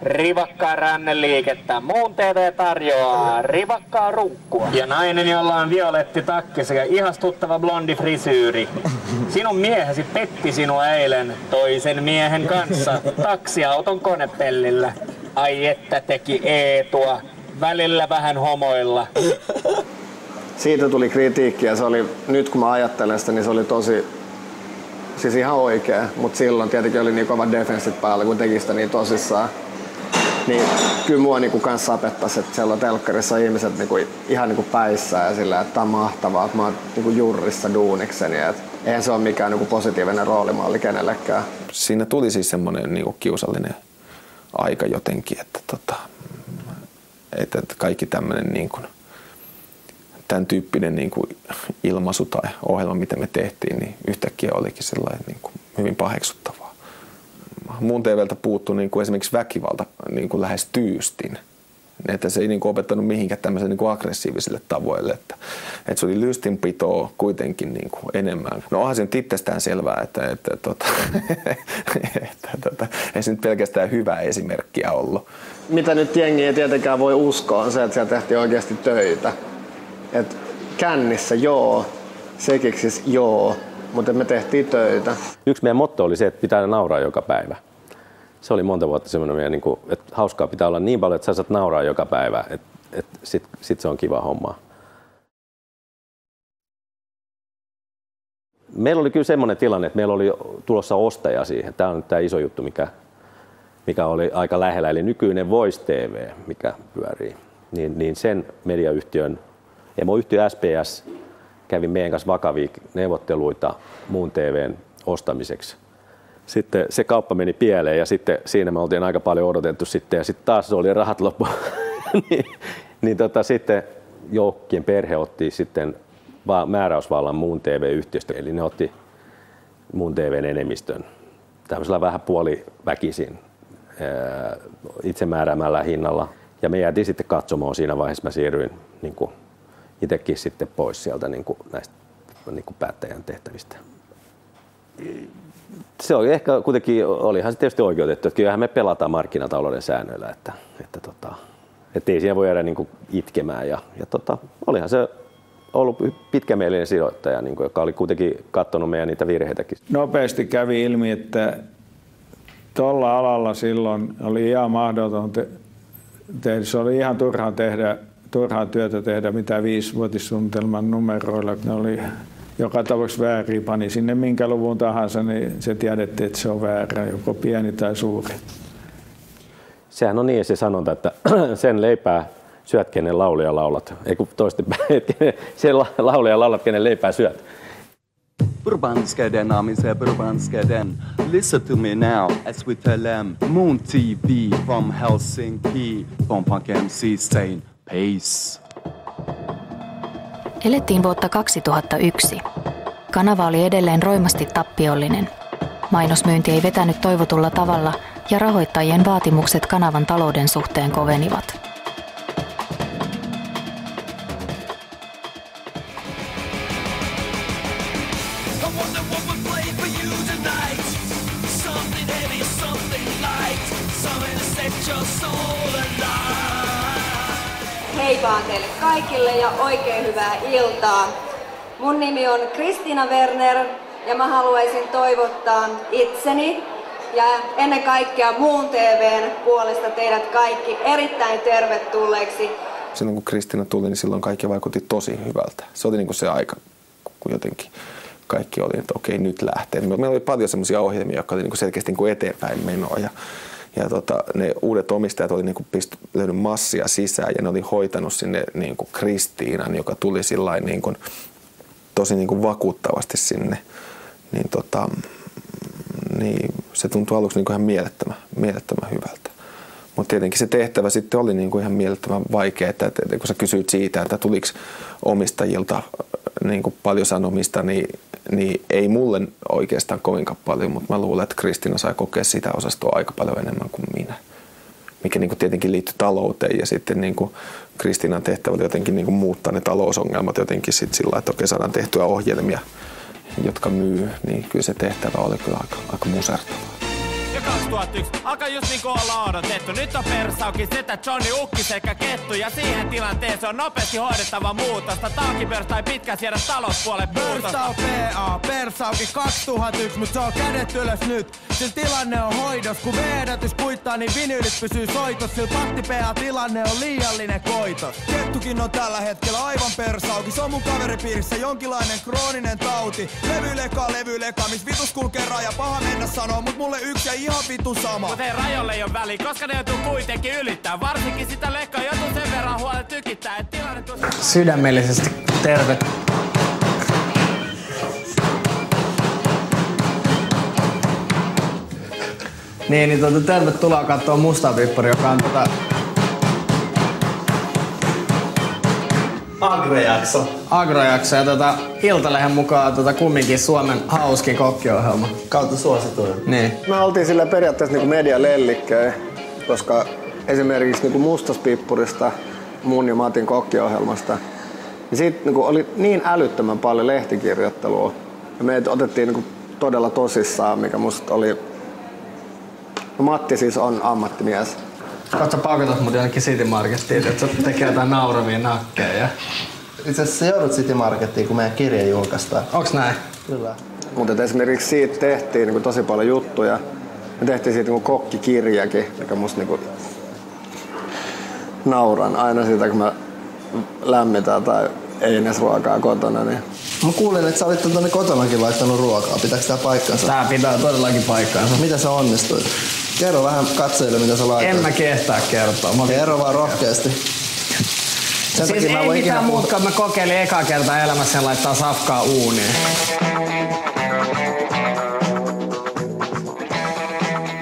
rivakkaa ränneliikettä. Muun TV tarjoaa rivakkaa runkkua. Ja nainen, jolla on violetti takki sekä ihastuttava blondi frisyyri. Sinun miehesi petti sinua eilen toisen miehen kanssa taksiauton konepellillä. Ai että teki Eetua. Välillä vähän homoilla. Siitä tuli kritiikkiä. Se oli, nyt kun mä ajattelen sitä, niin se oli tosi, siis ihan oikea. Mutta silloin tietenkin oli niin kova defenssit päällä, kun teki sitä niin tosissaan. Niin kyllä mua niinku kans sapettaisi, että siellä on telkkarissa ihmiset niinku ihan niinku päissään ja sillä, että tää on mahtavaa, että mä oon niinku jurrissa duunikseni. Eihän se ole mikään niinku positiivinen roolimalli kenellekään. Siinä tuli siis semmoinen niinku kiusallinen aika jotenkin, että kaikki tämmöinen niinku, tämän tyyppinen niinku ilmaisu tai ohjelma, mitä me tehtiin, niin yhtäkkiä olikin sellainen niinku hyvin paheksuttavaa. Muun TV:ltä puuttui niinku esimerkiksi väkivalta niinku lähes tyystin. Että se ei niinku opettanut mihinkään tämmöiselle niinku aggressiivisille tavoille. Että se oli lystinpitoa kuitenkin niinku enemmän. No onhan se nyt itsestään selvää, että ei se nyt pelkästään hyvää esimerkkiä ollut. Mitä nyt jengi ei tietenkään voi uskoa on se, että siellä tehtiin oikeasti töitä. Et kännissä joo, sekiksissä joo. Mutta me tehtiin töitä. Yksi meidän motto oli se, että pitää nauraa joka päivä. Se oli monta vuotta semmoinen, että hauskaa pitää olla niin paljon, että sä saat nauraa joka päivä. Että sit se on kiva homma. Meillä oli kyllä semmoinen tilanne, että meillä oli tulossa ostaja siihen. Tämä on nyt tämä iso juttu, mikä oli aika lähellä. Eli nykyinen Voice TV, mikä pyörii. Niin sen mediayhtiön, emoyhtiö SPS, kävi meidän kanssa vakavia neuvotteluita Muun TV:n ostamiseksi. Sitten se kauppa meni pieleen ja sitten siinä me oltiin aika paljon odotettu sitten ja sitten taas oli rahat loppu. Sitten Joukkien perhe otti sitten määräysvallan Muun TV-yhtiöstä, eli ne otti Muun TV:n enemmistön tämmöisellä vähän puoliväkisin itsemääräämällä hinnalla. Ja me jäätiin sitten katsomaan siinä vaiheessa, mä siirryin niin kuin itsekin sitten pois sieltä näistä päättäjän tehtävistä. Se oli ehkä kuitenkin, olihan se tietysti oikeutettu, että kyllähän me pelataan markkinatalouden säännöillä, että ei siinä voi jäädä itkemään. Ja olihan se ollut pitkämielinen sijoittaja, joka oli kuitenkin katsonut meidän niitä virheitäkin. Nopeasti kävi ilmi, että tuolla alalla silloin oli ihan mahdoton tehdä, se oli ihan turhaa työtä tehdä mitä 5-vuotissuunnitelman numeroilla. Ne oli joka tapauksessa väärin, pani sinne minkä luvun tahansa, niin se tiedettiin, että se on väärä, joko pieni tai suuri. Sehän on niin se sanonta, että sen leipää syöt, kenen laulia laulat. Ei kun toistepäin, sen laulia laulat, kenen leipää syöt. Burbanskeden, amise Burbanskeden. Listen to me now as we tell them Moon TV from Helsinki, from Punk MC saying peace. Elettiin vuotta 2001. Kanava oli edelleen roimasti tappiollinen. Mainosmyynti ei vetänyt toivotulla tavalla ja rahoittajien vaatimukset kanavan talouden suhteen kovenivat. Hei vaan teille kaikille ja oikein hyvää iltaa. Mun nimi on Kristiina Werner ja mä haluaisin toivottaa itseni ja ennen kaikkea Muun TV:n puolesta teidät kaikki erittäin tervetulleeksi. Silloin kun Kristiina tuli, niin silloin kaikki vaikutti tosi hyvältä. Se oli niin kuin se aika, kun jotenkin kaikki oli, että okei, nyt lähtee. Meillä oli paljon semmoisia ohjelmia, jotka oli niin kuin selkeästi niin kuin eteenpäin menoa. ne uudet omistajat oli niin kuin löynyt massia sisään ja ne oli hoitanut sinne niin kuin Kristiinan, joka tuli sillain niin kuin tosi niin kuin vakuuttavasti sinne. Niin se tuntui aluksi niin kuin ihan mielettömän hyvältä. Mutta tietenkin se tehtävä sitten oli niin kuin ihan mielettömän vaikea, että kun sä kysyit siitä, että tuliko omistajilta niin kuin paljon sanomista, niin ei mulle oikeastaan kovinkaan paljon, mutta mä luulen, että Kristiina sai kokea sitä osastoa aika paljon enemmän kuin minä. Mikä niin kuin tietenkin liittyy talouteen ja sitten niin kuin Kristiinan tehtävä oli jotenkin niin kuin muuttaa ne talousongelmat jotenkin sitten sillä, että okei, saadaan tehtyä ohjelmia, jotka myy, niin kyllä se tehtävä oli kyllä aika musertava. Ja 2001 alkaa just niinku olla odotettu. Nyt on persaukin setä Johnny Ukki sekä Kettu. Ja siihen tilanteeseen on nopeasti hoidettava muutosta. Talkipers tai pitkään siedä talouspuolen muutosta. PA, persaukin 2001, mut se on kädet ylös nyt. Sillä tilanne on hoidos, kun V-edätys kuittaa, niin vinyylit pysyy soitos. Sillä patti PA tilanne on liiallinen koitos. Kettukin on tällä hetkellä aivan persauki. Se on mun kaveripiirissä jonkinlainen krooninen tauti. Levyleka, miss vitus kulkee raja. Paha mennä sanoo, mut mulle yksi ja ihan vitu sama. Mut ei rajoille ei oo väliä, koska ne joutuu kuitenkin ylittää. Varsinkin sitä lekkaa joutuu sen verran huolen tykittää, et tilanne tuossa... Sydämellisesti terve. Niin tervetuloa kattoo Mustaa Pippari, joka on Agrojakso ja Iltalehden mukaan kumminkin Suomen hauskin kokkiohjelma. Kautta suosituin. Niin. Me oltiin sillä periaatteessa niinku medialellikkejä, koska esimerkiksi niinku Mustas Pippurista, mun ja Matin kokkiohjelmasta, niin siitä niinku oli niin älyttömän paljon lehtikirjoittelua. Ja meitä otettiin niinku todella tosissaan, mikä musta oli... No Matti siis on ammattimies. Katso paukutat mut jonnekin City Markettiin, että se tekee jotain nauravia nakkeja. Itse asiassa joudut City Markettiin, kun meidän kirja julkaistaan. Onks näin? Kyllä. Mutta esimerkiksi siitä tehtiin niin tosi paljon juttuja. Me tehtiin siitä niin kokkikirjakin, mikä musta niin nauran aina siitä, kun mä lämmitän tai ei edes ruokaa kotona. Niin. Mä kuulin, että sä olit tuonne kotonakin laittanut ruokaa. Pitääkö tää paikkansa? Tää pitää todellakin paikkansa. Miten sä onnistuit? Kerro vähän katsojille, mitä sä laitoit. En mä kehtaa kertoa. Kerro vaan rohkeasti. Siis ei mitään muutkaan. Mä kokeilin ekaa kertaa elämässä ja laittaa safkaa uuniin.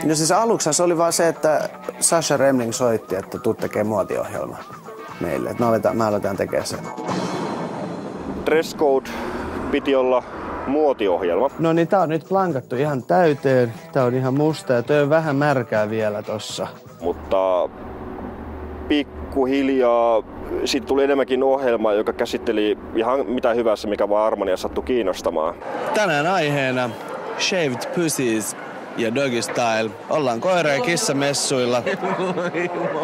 No siis aluksi se oli vaan se, että Sasha Remling soitti, että tuu tekee muotiohjelma meille. Että me aletaan tekemään sen. Dress code piti olla muotiohjelma. No niin, tää on nyt plankattu ihan täyteen. Tää on ihan musta ja toi on vähän märkää vielä tossa. Mutta pikkuhiljaa siitä tuli enemmänkin ohjelma, joka käsitteli ihan mitä hyvässä, mikä vaan Armania sattui kiinnostamaan. Tänään aiheena shaved pussies ja doggy style. Ollaan koira- ja kissamessuilla.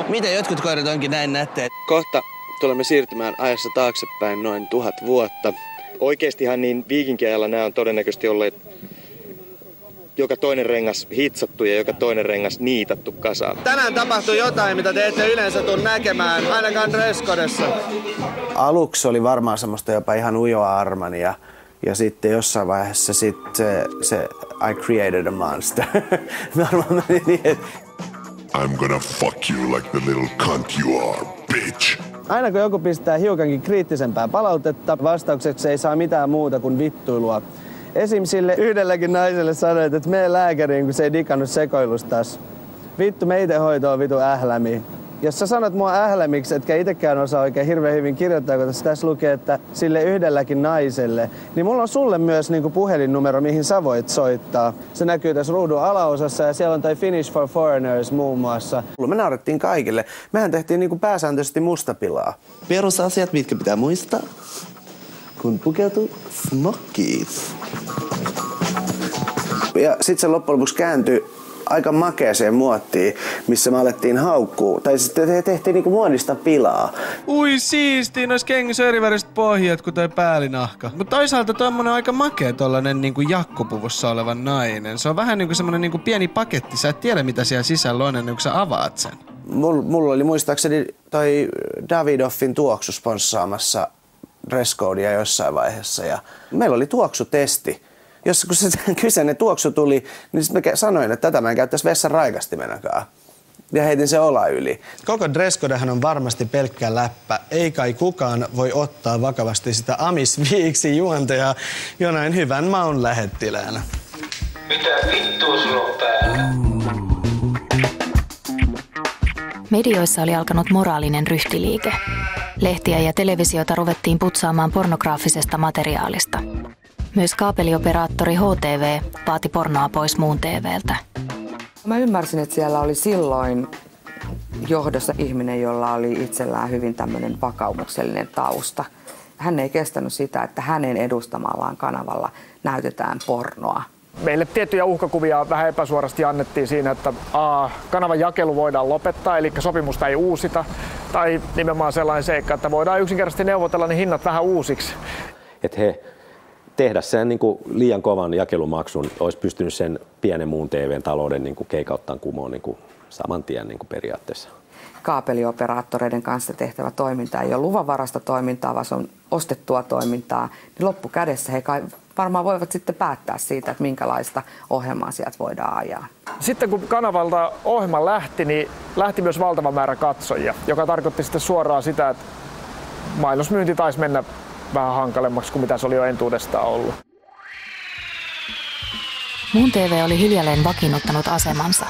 Miten jotkut koirat onkin näin nättejä? Kohta tulemme siirtymään ajassa taaksepäin noin 1000 vuotta. Oikeestihan niin viikinkiajalla nämä on todennäköisesti olleet joka toinen rengas hitsattu ja joka toinen rengas niitattu kasaan. Tänään tapahtui jotain, mitä te ette yleensä tule näkemään, ainakaan dresscodessa. Aluksi oli varmaan semmoista jopa ihan ujoa Armania. Ja sitten jossain vaiheessa se I created a monster. Varmaan meni niin, että I'm gonna fuck you like the little cunt you are, bitch. Aina kun joku pistää hiukankin kriittisempää palautetta, vastaukseksi ei saa mitään muuta kuin vittuilua. Esim. Sille yhdelläkin naiselle sanoit, että mene lääkäriin, kun se ei digannut sekoilustas. Vittu, meitä hoito on vitu ählämi. Jos sä sanot mua ählämiksi, etkä itekään osaa oikein hirveän hyvin kirjoittaa, kun tässä lukee, että sille yhdelläkin naiselle, niin mulla on sulle myös niinku puhelinnumero, mihin sä voit soittaa. Se näkyy tässä ruudun alaosassa ja siellä on toi Finnish for Foreigners muun muassa. Me naurettiin kaikille. Mehän tehtiin niinku pääsääntöisesti mustapilaa. Perusasiat, mitkä pitää muistaa, kun pukeutuu smokkiin. Ja sit se loppujen lopuksi kääntyi aika makeeseen muottiin, missä me alettiin haukkuu. Tai sitten tehtiin niinku muodista pilaa. Ui siistiä, nois kengissä eri väriset pohjat kuin toi päällinahka. Mutta toisaalta tommonen aika makea tollanen niinku jakkopuvussa oleva nainen. Se on vähän niinku semmonen niinku pieni paketti. Sä et tiedä mitä siellä sisällä on ennen kuin sä avaat sen. Mulla oli muistaakseni toi Davidoffin tuoksu sponssaamassa dresscodea jossain vaiheessa. Ja meillä oli tuoksutesti. kun se kyseinen tuoksu tuli, niin sitten mä sanoin, että tätä mä en käyttäisi vessan raikastimenakaan. Ja heitin se yli. Koko dresscodehan on varmasti pelkkä läppä. Ei kai kukaan voi ottaa vakavasti sitä Amisviiksi juontajaa jonain hyvän maun lähettiläänä. Mitä vittua sulla on päällä? Medioissa oli alkanut moraalinen ryhtiliike. Lehtiä ja televisiota ruvettiin putsaamaan pornograafisesta materiaalista. Myös kaapelioperaattori HTV vaati pornoa pois muun TV:ltä. Mä ymmärsin, että siellä oli silloin johdossa ihminen, jolla oli itsellään hyvin tämmöinen vakaumuksellinen tausta. Hän ei kestänyt sitä, että hänen edustamallaan kanavalla näytetään pornoa. Meille tiettyjä uhkakuvia vähän epäsuorasti annettiin siinä, että kanavan jakelu voidaan lopettaa, eli sopimusta ei uusita. Tai nimenomaan sellainen seikka, että voidaan yksinkertaisesti neuvotella ne hinnat vähän uusiksi. Että he tehdä sen niin kuin liian kovan jakelumaksun, olisi pystynyt sen pienen muun TV:n talouden niin kuin keikauttaan kumoon niin kuin saman tien niin kuin periaatteessa. Kaapelioperaattoreiden kanssa tehtävä toiminta ei ole luvanvaraista toimintaa, vaan se on ostettua toimintaa. Niin loppukädessä he varmaan voivat sitten päättää siitä, että minkälaista ohjelmaa sieltä voidaan ajaa. Sitten kun kanavalta ohjelma lähti, niin lähti myös valtava määrä katsojia, joka tarkoitti sitten suoraan sitä, että mainosmyynti taisi mennä vähän hankalemmaksi kuin mitä se oli jo entuudestaan ollut. Muun TV oli hiljalleen vakiinnuttanut asemansa.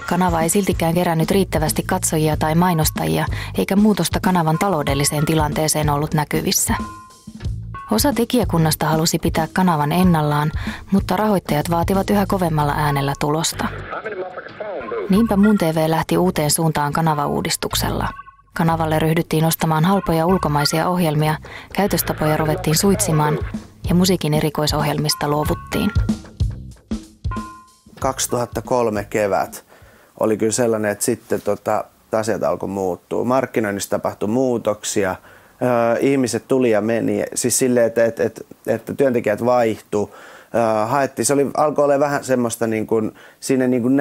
Kanava ei siltikään kerännyt riittävästi katsojia tai mainostajia, eikä muutosta kanavan taloudelliseen tilanteeseen ollut näkyvissä. Osa tekijäkunnasta halusi pitää kanavan ennallaan, mutta rahoittajat vaativat yhä kovemmalla äänellä tulosta. Niinpä Muun TV lähti uuteen suuntaan kanavauudistuksella. Kanavalle ryhdyttiin ostamaan halpoja ulkomaisia ohjelmia, käytöstapoja ruvettiin suitsimaan ja musiikin erikoisohjelmista luovuttiin. 2003 kevät oli kyllä sellainen, että sitten asiat alkoi muuttua. Markkinoinnissa tapahtui muutoksia, ihmiset tuli ja meni, siis silleen, että työntekijät vaihtui. Alkoi olla vähän semmoista, niin kuin, siinä niin kuin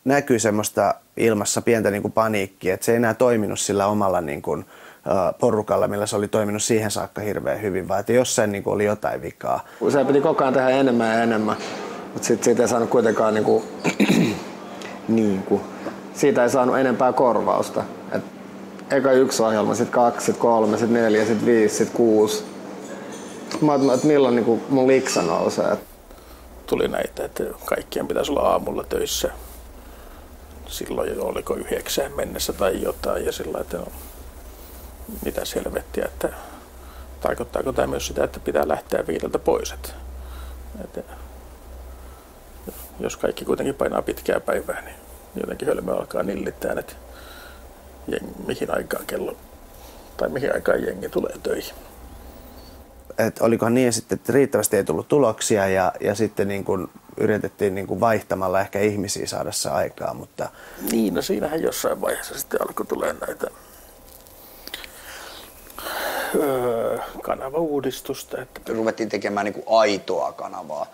näkyi semmoista ilmassa pientä niin kuin paniikkia, että se ei enää toiminut sillä omalla niin kuin, porukalla, millä se oli toiminut siihen saakka hirveän hyvin, vaan että jossain niin kuin oli jotain vikaa. Se piti koko ajan tehdä enemmän ja enemmän, mutta siitä ei saanut kuitenkaan siitä ei saanut enempää korvausta. Eka 1 ohjelma, sitten 2, sitten 3, sitten 4, sitten 5, sitten 6. Mä ajattelin, että milloin niin mun liksa nousee. Tuli näitä, että kaikkien pitäisi olla aamulla töissä. Silloin oliko 9 mennessä tai jotain ja sillä että no, mitä helvettiä, että tarkoittaako tämä myös sitä, että pitää lähteä 5 pois. Että jos kaikki kuitenkin painaa pitkää päivää, niin jotenkin hölmö alkaa nillittää, että mihin aikaan mihin aikaan jengi tulee töihin. Että olikohan niin sitten, että riittävästi ei tullut tuloksia ja sitten niin kuin yritettiin niin kuin vaihtamalla ehkä ihmisiä saada se aikaa, mutta... Niin, no siinähän jossain vaiheessa sitten alkoi tulee näitä kanavauudistusta. Että... Ruvettiin tekemään niin kuin aitoa kanavaa.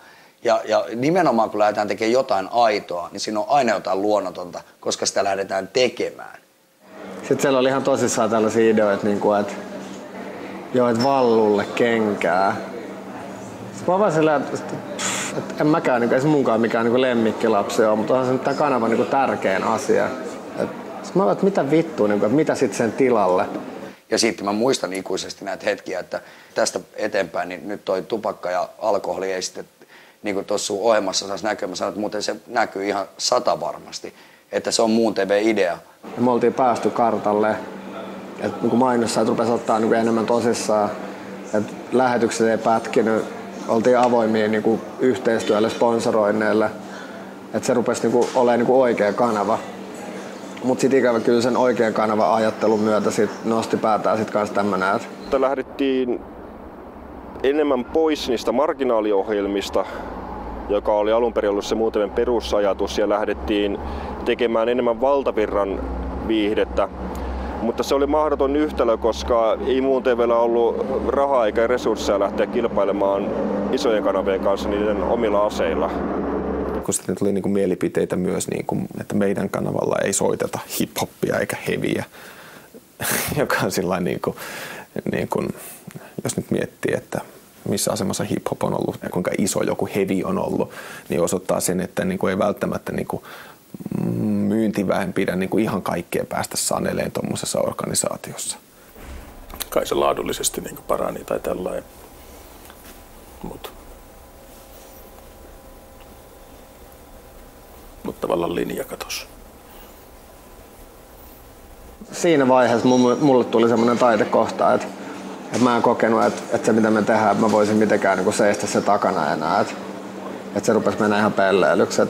Ja nimenomaan kun lähdetään tekemään jotain aitoa, niin siinä on aina jotain luonnotonta, koska sitä lähdetään tekemään. Sitten siellä oli ihan tosissaan tällaisia ideoita, että vallulle kenkää. Sitten mä vaan silleen, että en mäkään, ei se munkaan mikään lemmikkilapsi ole, mutta onhan se nyt tämän kanavan tärkein asia. Sitten mä vaan, että mitä vittua, että mitä sitten sen tilalle. Ja sitten mä muistan ikuisesti näitä hetkiä, että tästä eteenpäin niin nyt toi tupakka ja alkoholi ei sitten, niin kuin tuossa sun ohjelmassa saisi näkyä, mä sanoin, että muuten se näkyy ihan 100 varmasti, että se on Muun TV-idea. Ja me oltiin päästy kartalle, että niin mainossa rupesi ottaa enemmän tosissaan, että lähetykset ei pätkinyt, oltiin avoimia niin yhteistyölle, sponsoroinneille, että se rupesi olemaan oikea kanava. Mutta sitten ikävä kyllä sen oikean kanavan ajattelun myötä nosti päätään sitten kanssa tämmöinen. Että lähdettiin enemmän pois niistä marginaaliohjelmista, joka oli alun perin ollut se Muun TV:n perusajatus, ja lähdettiin tekemään enemmän valtavirran viihdettä. Mutta se oli mahdoton yhtälö, koska ei Muun TV:llä ollut rahaa eikä resursseja lähteä kilpailemaan isojen kanavien kanssa niiden omilla aseilla. Kun sitten tuli niin kuin mielipiteitä myös, niin kuin, että meidän kanavalla ei soiteta hip-hoppia eikä heviä, joka on sillain niin kuin, jos nyt miettii, että missä asemassa hip-hop on ollut ja kuinka iso joku heavy on ollut, niin osoittaa sen, että niin kuin ei välttämättä niin kuin myyntiväen pidä niin kuin ihan kaikkea päästä saneleen tuommoisessa organisaatiossa. Kai se laadullisesti niin kuin parani tai tällainen. Mutta tavallaan linja katosi. Siinä vaiheessa mulle tuli semmoinen taitekohta, että mä en kokenut, että se mitä me tehdään, että mä voisin mitenkään niin kuin seistä se takana enää. Että se rupesi mennä ihan pelleilyksi.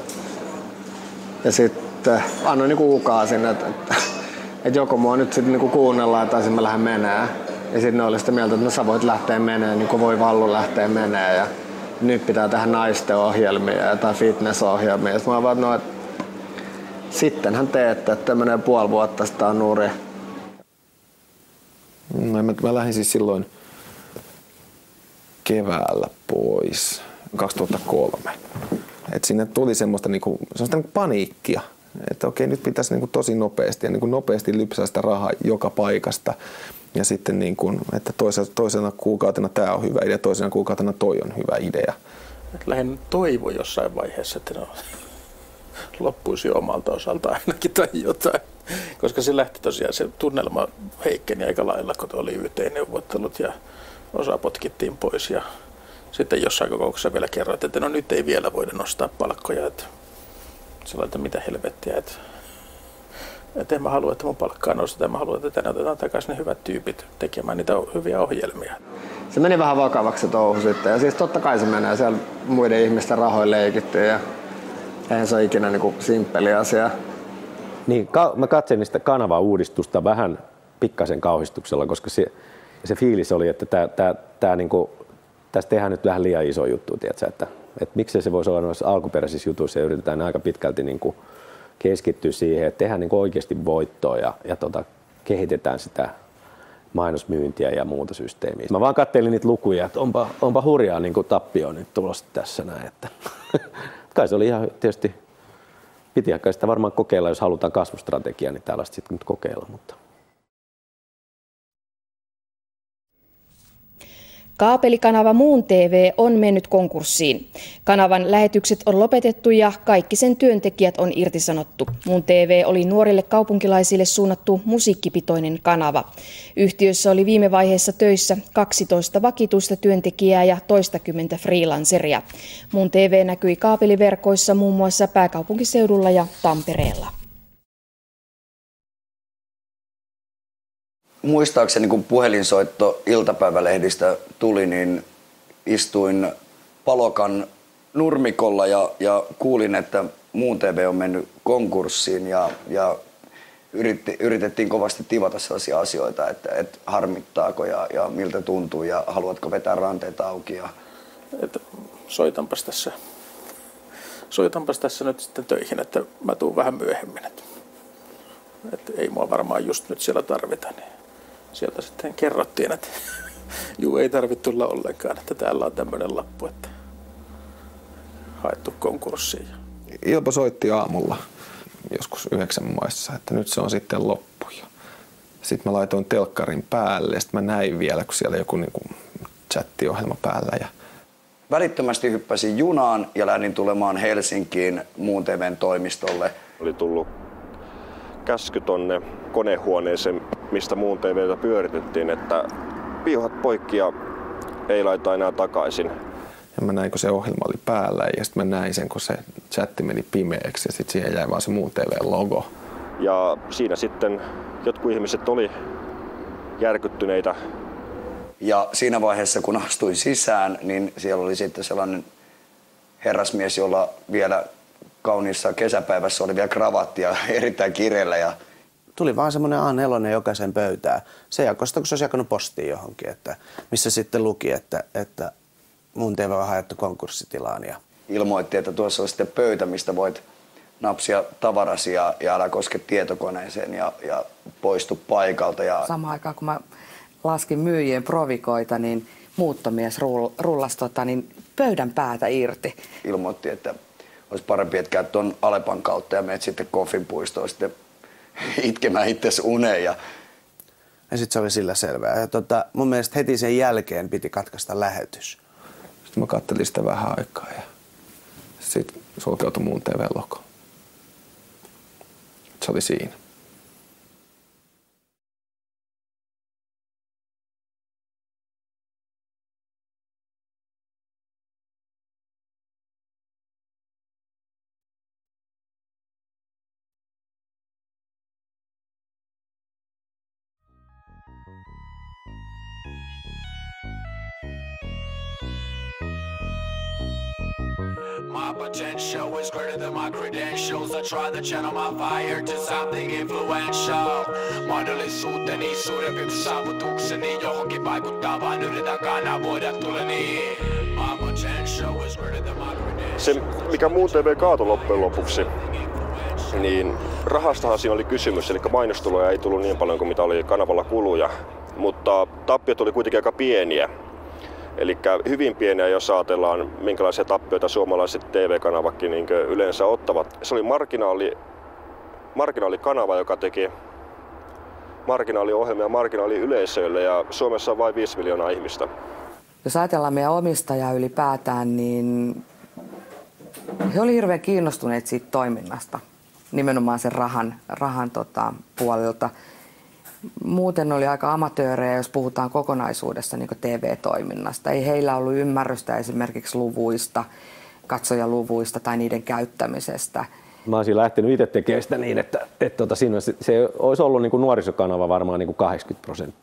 Ja sitten annoin niin ukaasin, että joko mua nyt sitten niin kuunnellaan tai sitten mä lähden menee. Ja sitten ne oli sitä mieltä, että no sä voit lähteä menee, niin kuin voi Vallu lähteä menee. Ja nyt pitää tehdä naisten ohjelmia tai fitnessohjelmia. Ja mä vaan, että sittenhän teette, että menee puoli vuotta sitä on nuuri. No, mä lähdin siis silloin keväällä pois, 2003. Et sinne tuli semmoista niinku paniikkia, että okei, nyt pitäisi niinku tosi nopeasti ja niinku nopeasti lypsää sitä rahaa joka paikasta. Ja sitten, niinku, että toisena kuukautena tämä on hyvä idea, toisena kuukautena toi on hyvä idea. Lähinnä toivo jossain vaiheessa, että loppuisi jo omalta osalta ainakin tai jotain. Koska se lähti tosiaan, se tunnelma heikkeni aika lailla, kun oli YT-neuvottelut ja osa potkittiin pois. Ja sitten jossain kokouksessa vielä kerroit, että no nyt ei vielä voida nostaa palkkoja. Että sellainen, mitä helvettiä, että en mä halua, että mun palkkaa nostetaan. Mä haluan, että tänne otetaan takaisin ne hyvät tyypit tekemään niitä hyviä ohjelmia. Se meni vähän vakavaksi se touhu sitten. Ja siis totta kai se menee siellä muiden ihmisten rahoilla leikittyä. Ja eihän se ole ikinä niin kuin simppeli asia. Niin, mä katselin sitä kanava-uudistusta vähän pikkasen kauhistuksella, koska se fiilis oli, että tässä tehdään nyt vähän liian iso juttu, tiedätkö, että miksei se voisi olla noissa alkuperäisissä jutuissa ja yritetään aika pitkälti niin kuin keskittyä siihen, että tehdään niin kuin oikeasti voittoa ja kehitetään sitä mainosmyyntiä ja muuta systeemiä. Mä vaan katselin niitä lukuja, että onpa hurjaa niin kuin tappioon nyt tulossa tässä näin, että kai se oli ihan tietysti. Piti kai sitä varmaan kokeilla, jos halutaan kasvustrategiaa, niin tällaista sitten nyt kokeilla. Mutta. Kaapelikanava Muun TV on mennyt konkurssiin. Kanavan lähetykset on lopetettu ja kaikki sen työntekijät on irtisanottu. Muun TV oli nuorille kaupunkilaisille suunnattu musiikkipitoinen kanava. Yhtiössä oli viime vaiheessa töissä 12 vakituista työntekijää ja toistakymmentä freelanceria. Muun TV näkyi kaapeliverkoissa muun muassa pääkaupunkiseudulla ja Tampereella. Muistaakseni kun puhelinsoitto iltapäivälehdistä tuli, niin istuin Palokan nurmikolla ja kuulin, että Muun TV on mennyt konkurssiin ja yritettiin kovasti tivata sellaisia asioita, että harmittaako ja miltä tuntuu ja haluatko vetää ranteita auki. Että soitanpas tässä nyt sitten töihin, että mä tuun vähän myöhemmin. Että ei mua varmaan just nyt siellä tarvita. Niin sieltä sitten kerrottiin, että juu, ei tarvitse tulla ollenkaan, että täällä on tämmöinen lappu, että haettu konkurssiin. Ilpo soitti aamulla joskus 9 maissa, että nyt se on sitten loppu. Sitten mä laitoin telkkarin päälle ja sitten mä näin vielä, kun siellä joku niinku chattiohjelma päällä. Välittömästi hyppäsin junaan ja lähdin tulemaan Helsinkiin Muun TV:n toimistolle. Oli tullut käsky tonne konehuoneeseen, mistä Muun TV:tä pyöritettiin, että piuhat poikki ja ei laita enää takaisin. Ja mä näin, kun se ohjelma oli päällä ja sitten mä näin sen, kun se chatti meni pimeäksi ja sitten siihen jäi vaan se Muun TV-logo. Ja siinä sitten jotkut ihmiset oli järkyttyneitä. Ja siinä vaiheessa, kun astuin sisään, niin siellä oli sitten sellainen herrasmies, jolla vielä kauniissa kesäpäivässä oli vielä kravatti ja erittäin kireellä. Ja tuli vaan semmoinen A4 jokaisen pöytään. Se jakoi sitä, kun se olisi jakanut postiin johonkin, missä sitten luki, että Muun TV on haettu konkurssitilaan. Ja ilmoitti, että tuossa on sitten pöytä, mistä voit napsia tavarasi ja älä koske tietokoneeseen ja poistu paikalta. Ja samaan aikaan, kun mä laskin myyjien provikoita, niin muuttomies rullasi pöydän päätä irti. Ilmoitti, että olisi parempi, että käyt tuon Alepan kautta ja menet sitten Koffinpuistoon sitten itkemään itsesi uneen. Ja sitten se oli sillä selvää. Ja mun mielestä heti sen jälkeen piti katkaista lähetys. Sitten mä kattelin sitä vähän aikaa ja sitten sulkeutui Muun TV-logo. Se oli siinä. My potential is greater than my credentials. I try to channel my fire to something influential. Mahdollisuuteni suurempi kuin saavutukseni. Johonkin vaikuttavaan yritän kanavoida tuleni. My potential is greater than my credentials. Se, mikä Muun TV kaatoi loppujen lopuksi, niin rahastahan siinä oli kysymys. Eli mainostuloja ei tullut niin paljon kuin mitä oli kanavalla kuluja. Mutta tappiot oli kuitenkin aika pieniä. Eli hyvin pieniä, jos ajatellaan, minkälaisia tappioita suomalaiset TV-kanavakin niin yleensä ottavat. Se oli marginaalikanava, joka teki marginaaliohjelmia marginaaliyleisöille, ja Suomessa on vain 5 miljoonaa ihmistä. Jos ajatellaan meidän omistajaa ylipäätään, niin he olivat hirveän kiinnostuneet siitä toiminnasta, nimenomaan sen rahan puolelta. Muuten oli aika amatöörejä, jos puhutaan kokonaisuudessa niin kuin TV-toiminnasta. Ei heillä ollut ymmärrystä esimerkiksi luvuista, katsojaluvuista tai niiden käyttämisestä. Mä olisin lähtenyt itse tekemään sitä niin, että siinä se olisi ollut niin kuin nuorisokanava varmaan niin kuin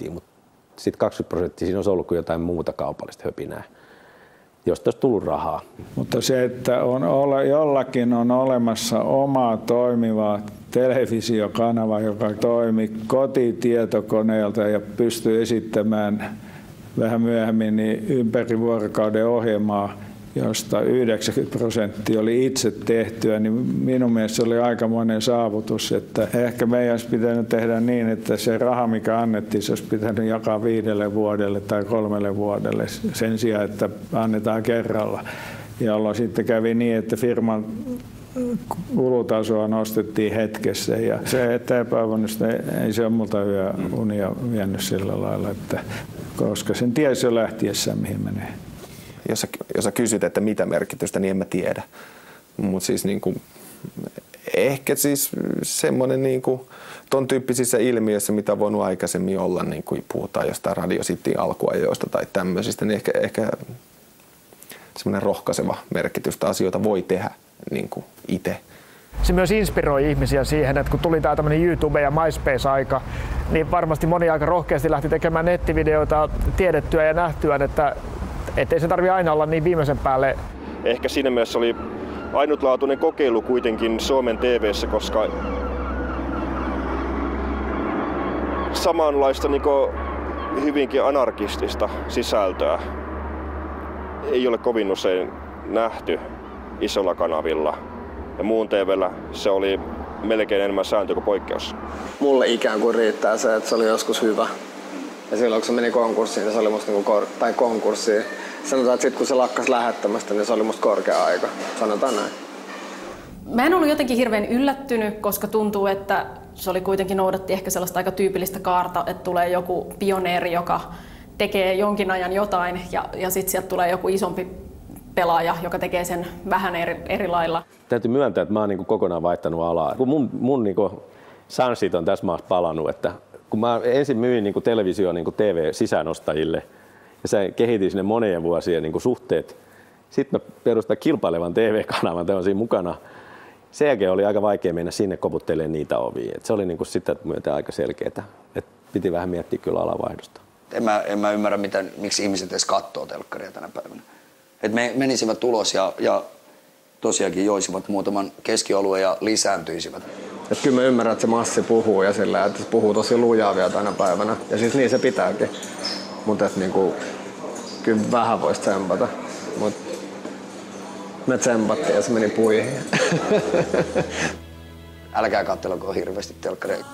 80%, mutta sitten 20% siinä olisi ollut jotain muuta kaupallista höpinää, josta olisi tullut rahaa. Mutta se, että jollakin on olemassa oma toimiva televisiokanava, joka toimi kotitietokoneelta ja pystyy esittämään vähän myöhemmin niin ympäri vuorokauden ohjelmaa, josta 90% oli itse tehtyä, niin minun mielestä se oli aikamoinen saavutus, että ehkä meidän olisi pitänyt tehdä niin, että se raha, mikä annettiin, se olisi pitänyt jakaa 5 vuodelle tai 3 vuodelle sen sijaan, että annetaan kerralla. Jolloin sitten kävi niin, että firman kulutasoa nostettiin hetkessä ja se, että epäonnistui, ei se ole multa unia vienyt sillä lailla, että koska sen tiesi jo lähtiessään, mihin menee. Jos sä kysyt, että mitä merkitystä, niin en mä tiedä. Mutta siis niinku, ehkä siis semmoinen niinku, ton tyyppisissä ilmiöissä, mitä on voinut aikaisemmin olla, niin kuin puhutaan jostain Radio Cityn alkuajoista tai tämmöisistä, niin ehkä semmoinen rohkaiseva merkitystä asioita voi tehdä niinku itse. Se myös inspiroi ihmisiä siihen, että kun tuli tämä tämmöinen YouTube- ja MySpace-aika, niin varmasti moni aika rohkeasti lähti tekemään nettivideoita tiedettyä ja nähtyä, että ei se tarvitse aina olla niin viimeisen päälle. Ehkä siinä mielessä oli ainutlaatuinen kokeilu kuitenkin Suomen TV:ssä, koska samanlaista niin hyvinkin anarkistista sisältöä ei ole kovin usein nähty isolla kanavilla. Ja Muun TV:llä se oli melkein enemmän sääntö kuin poikkeus. Mulle ikään kuin riittää se, että se oli joskus hyvä. Ja silloin kun se meni konkurssiin, niin se oli musta tai konkurssiin. Sanotaan, että sitten kun se lakkas lähettämästä, niin se oli musta korkea aika. Sanotaan näin. Mä en ollut jotenkin hirveän yllättynyt, koska tuntuu, että se oli kuitenkin noudatti ehkä sellaista aika tyypillistä kaarta, että tulee joku pioneeri, joka tekee jonkin ajan jotain ja sitten sieltä tulee joku isompi pelaaja, joka tekee sen vähän eri lailla. Täytyy myöntää, että mä oon kokonaan vaihtanut alaa. Kun mun sanssit on tässä maassa palannut, että kun mä ensin myin televisio TV-sisäänostajille ja se kehitin sinne monien vuosien suhteet, sitten mä perustan kilpailevan TV-kanavan tämmöisiä mukana. Sen jälkeen oli aika vaikea mennä sinne koputtelemaan niitä ovia. Et se oli sitä myötä aika selkeää, että piti vähän miettiä kyllä alavaihdosta. En mä ymmärrä, miksi ihmiset edes katsoo telkkaria tänä päivänä. Et menisivät ulos ja tosiaankin joisivat muutaman keskiolueen ja lisääntyisivät. Et kyllä mä ymmärrän, että se massi puhuu ja sillä, että se puhuu tosi lujaa vielä tänä päivänä. Ja siis niin se pitääkin. Mutta kyllä vähän voisi tsempata. Mut me tsempattiin ja se meni puihin. Älkää katselko hirveästi telkkaria.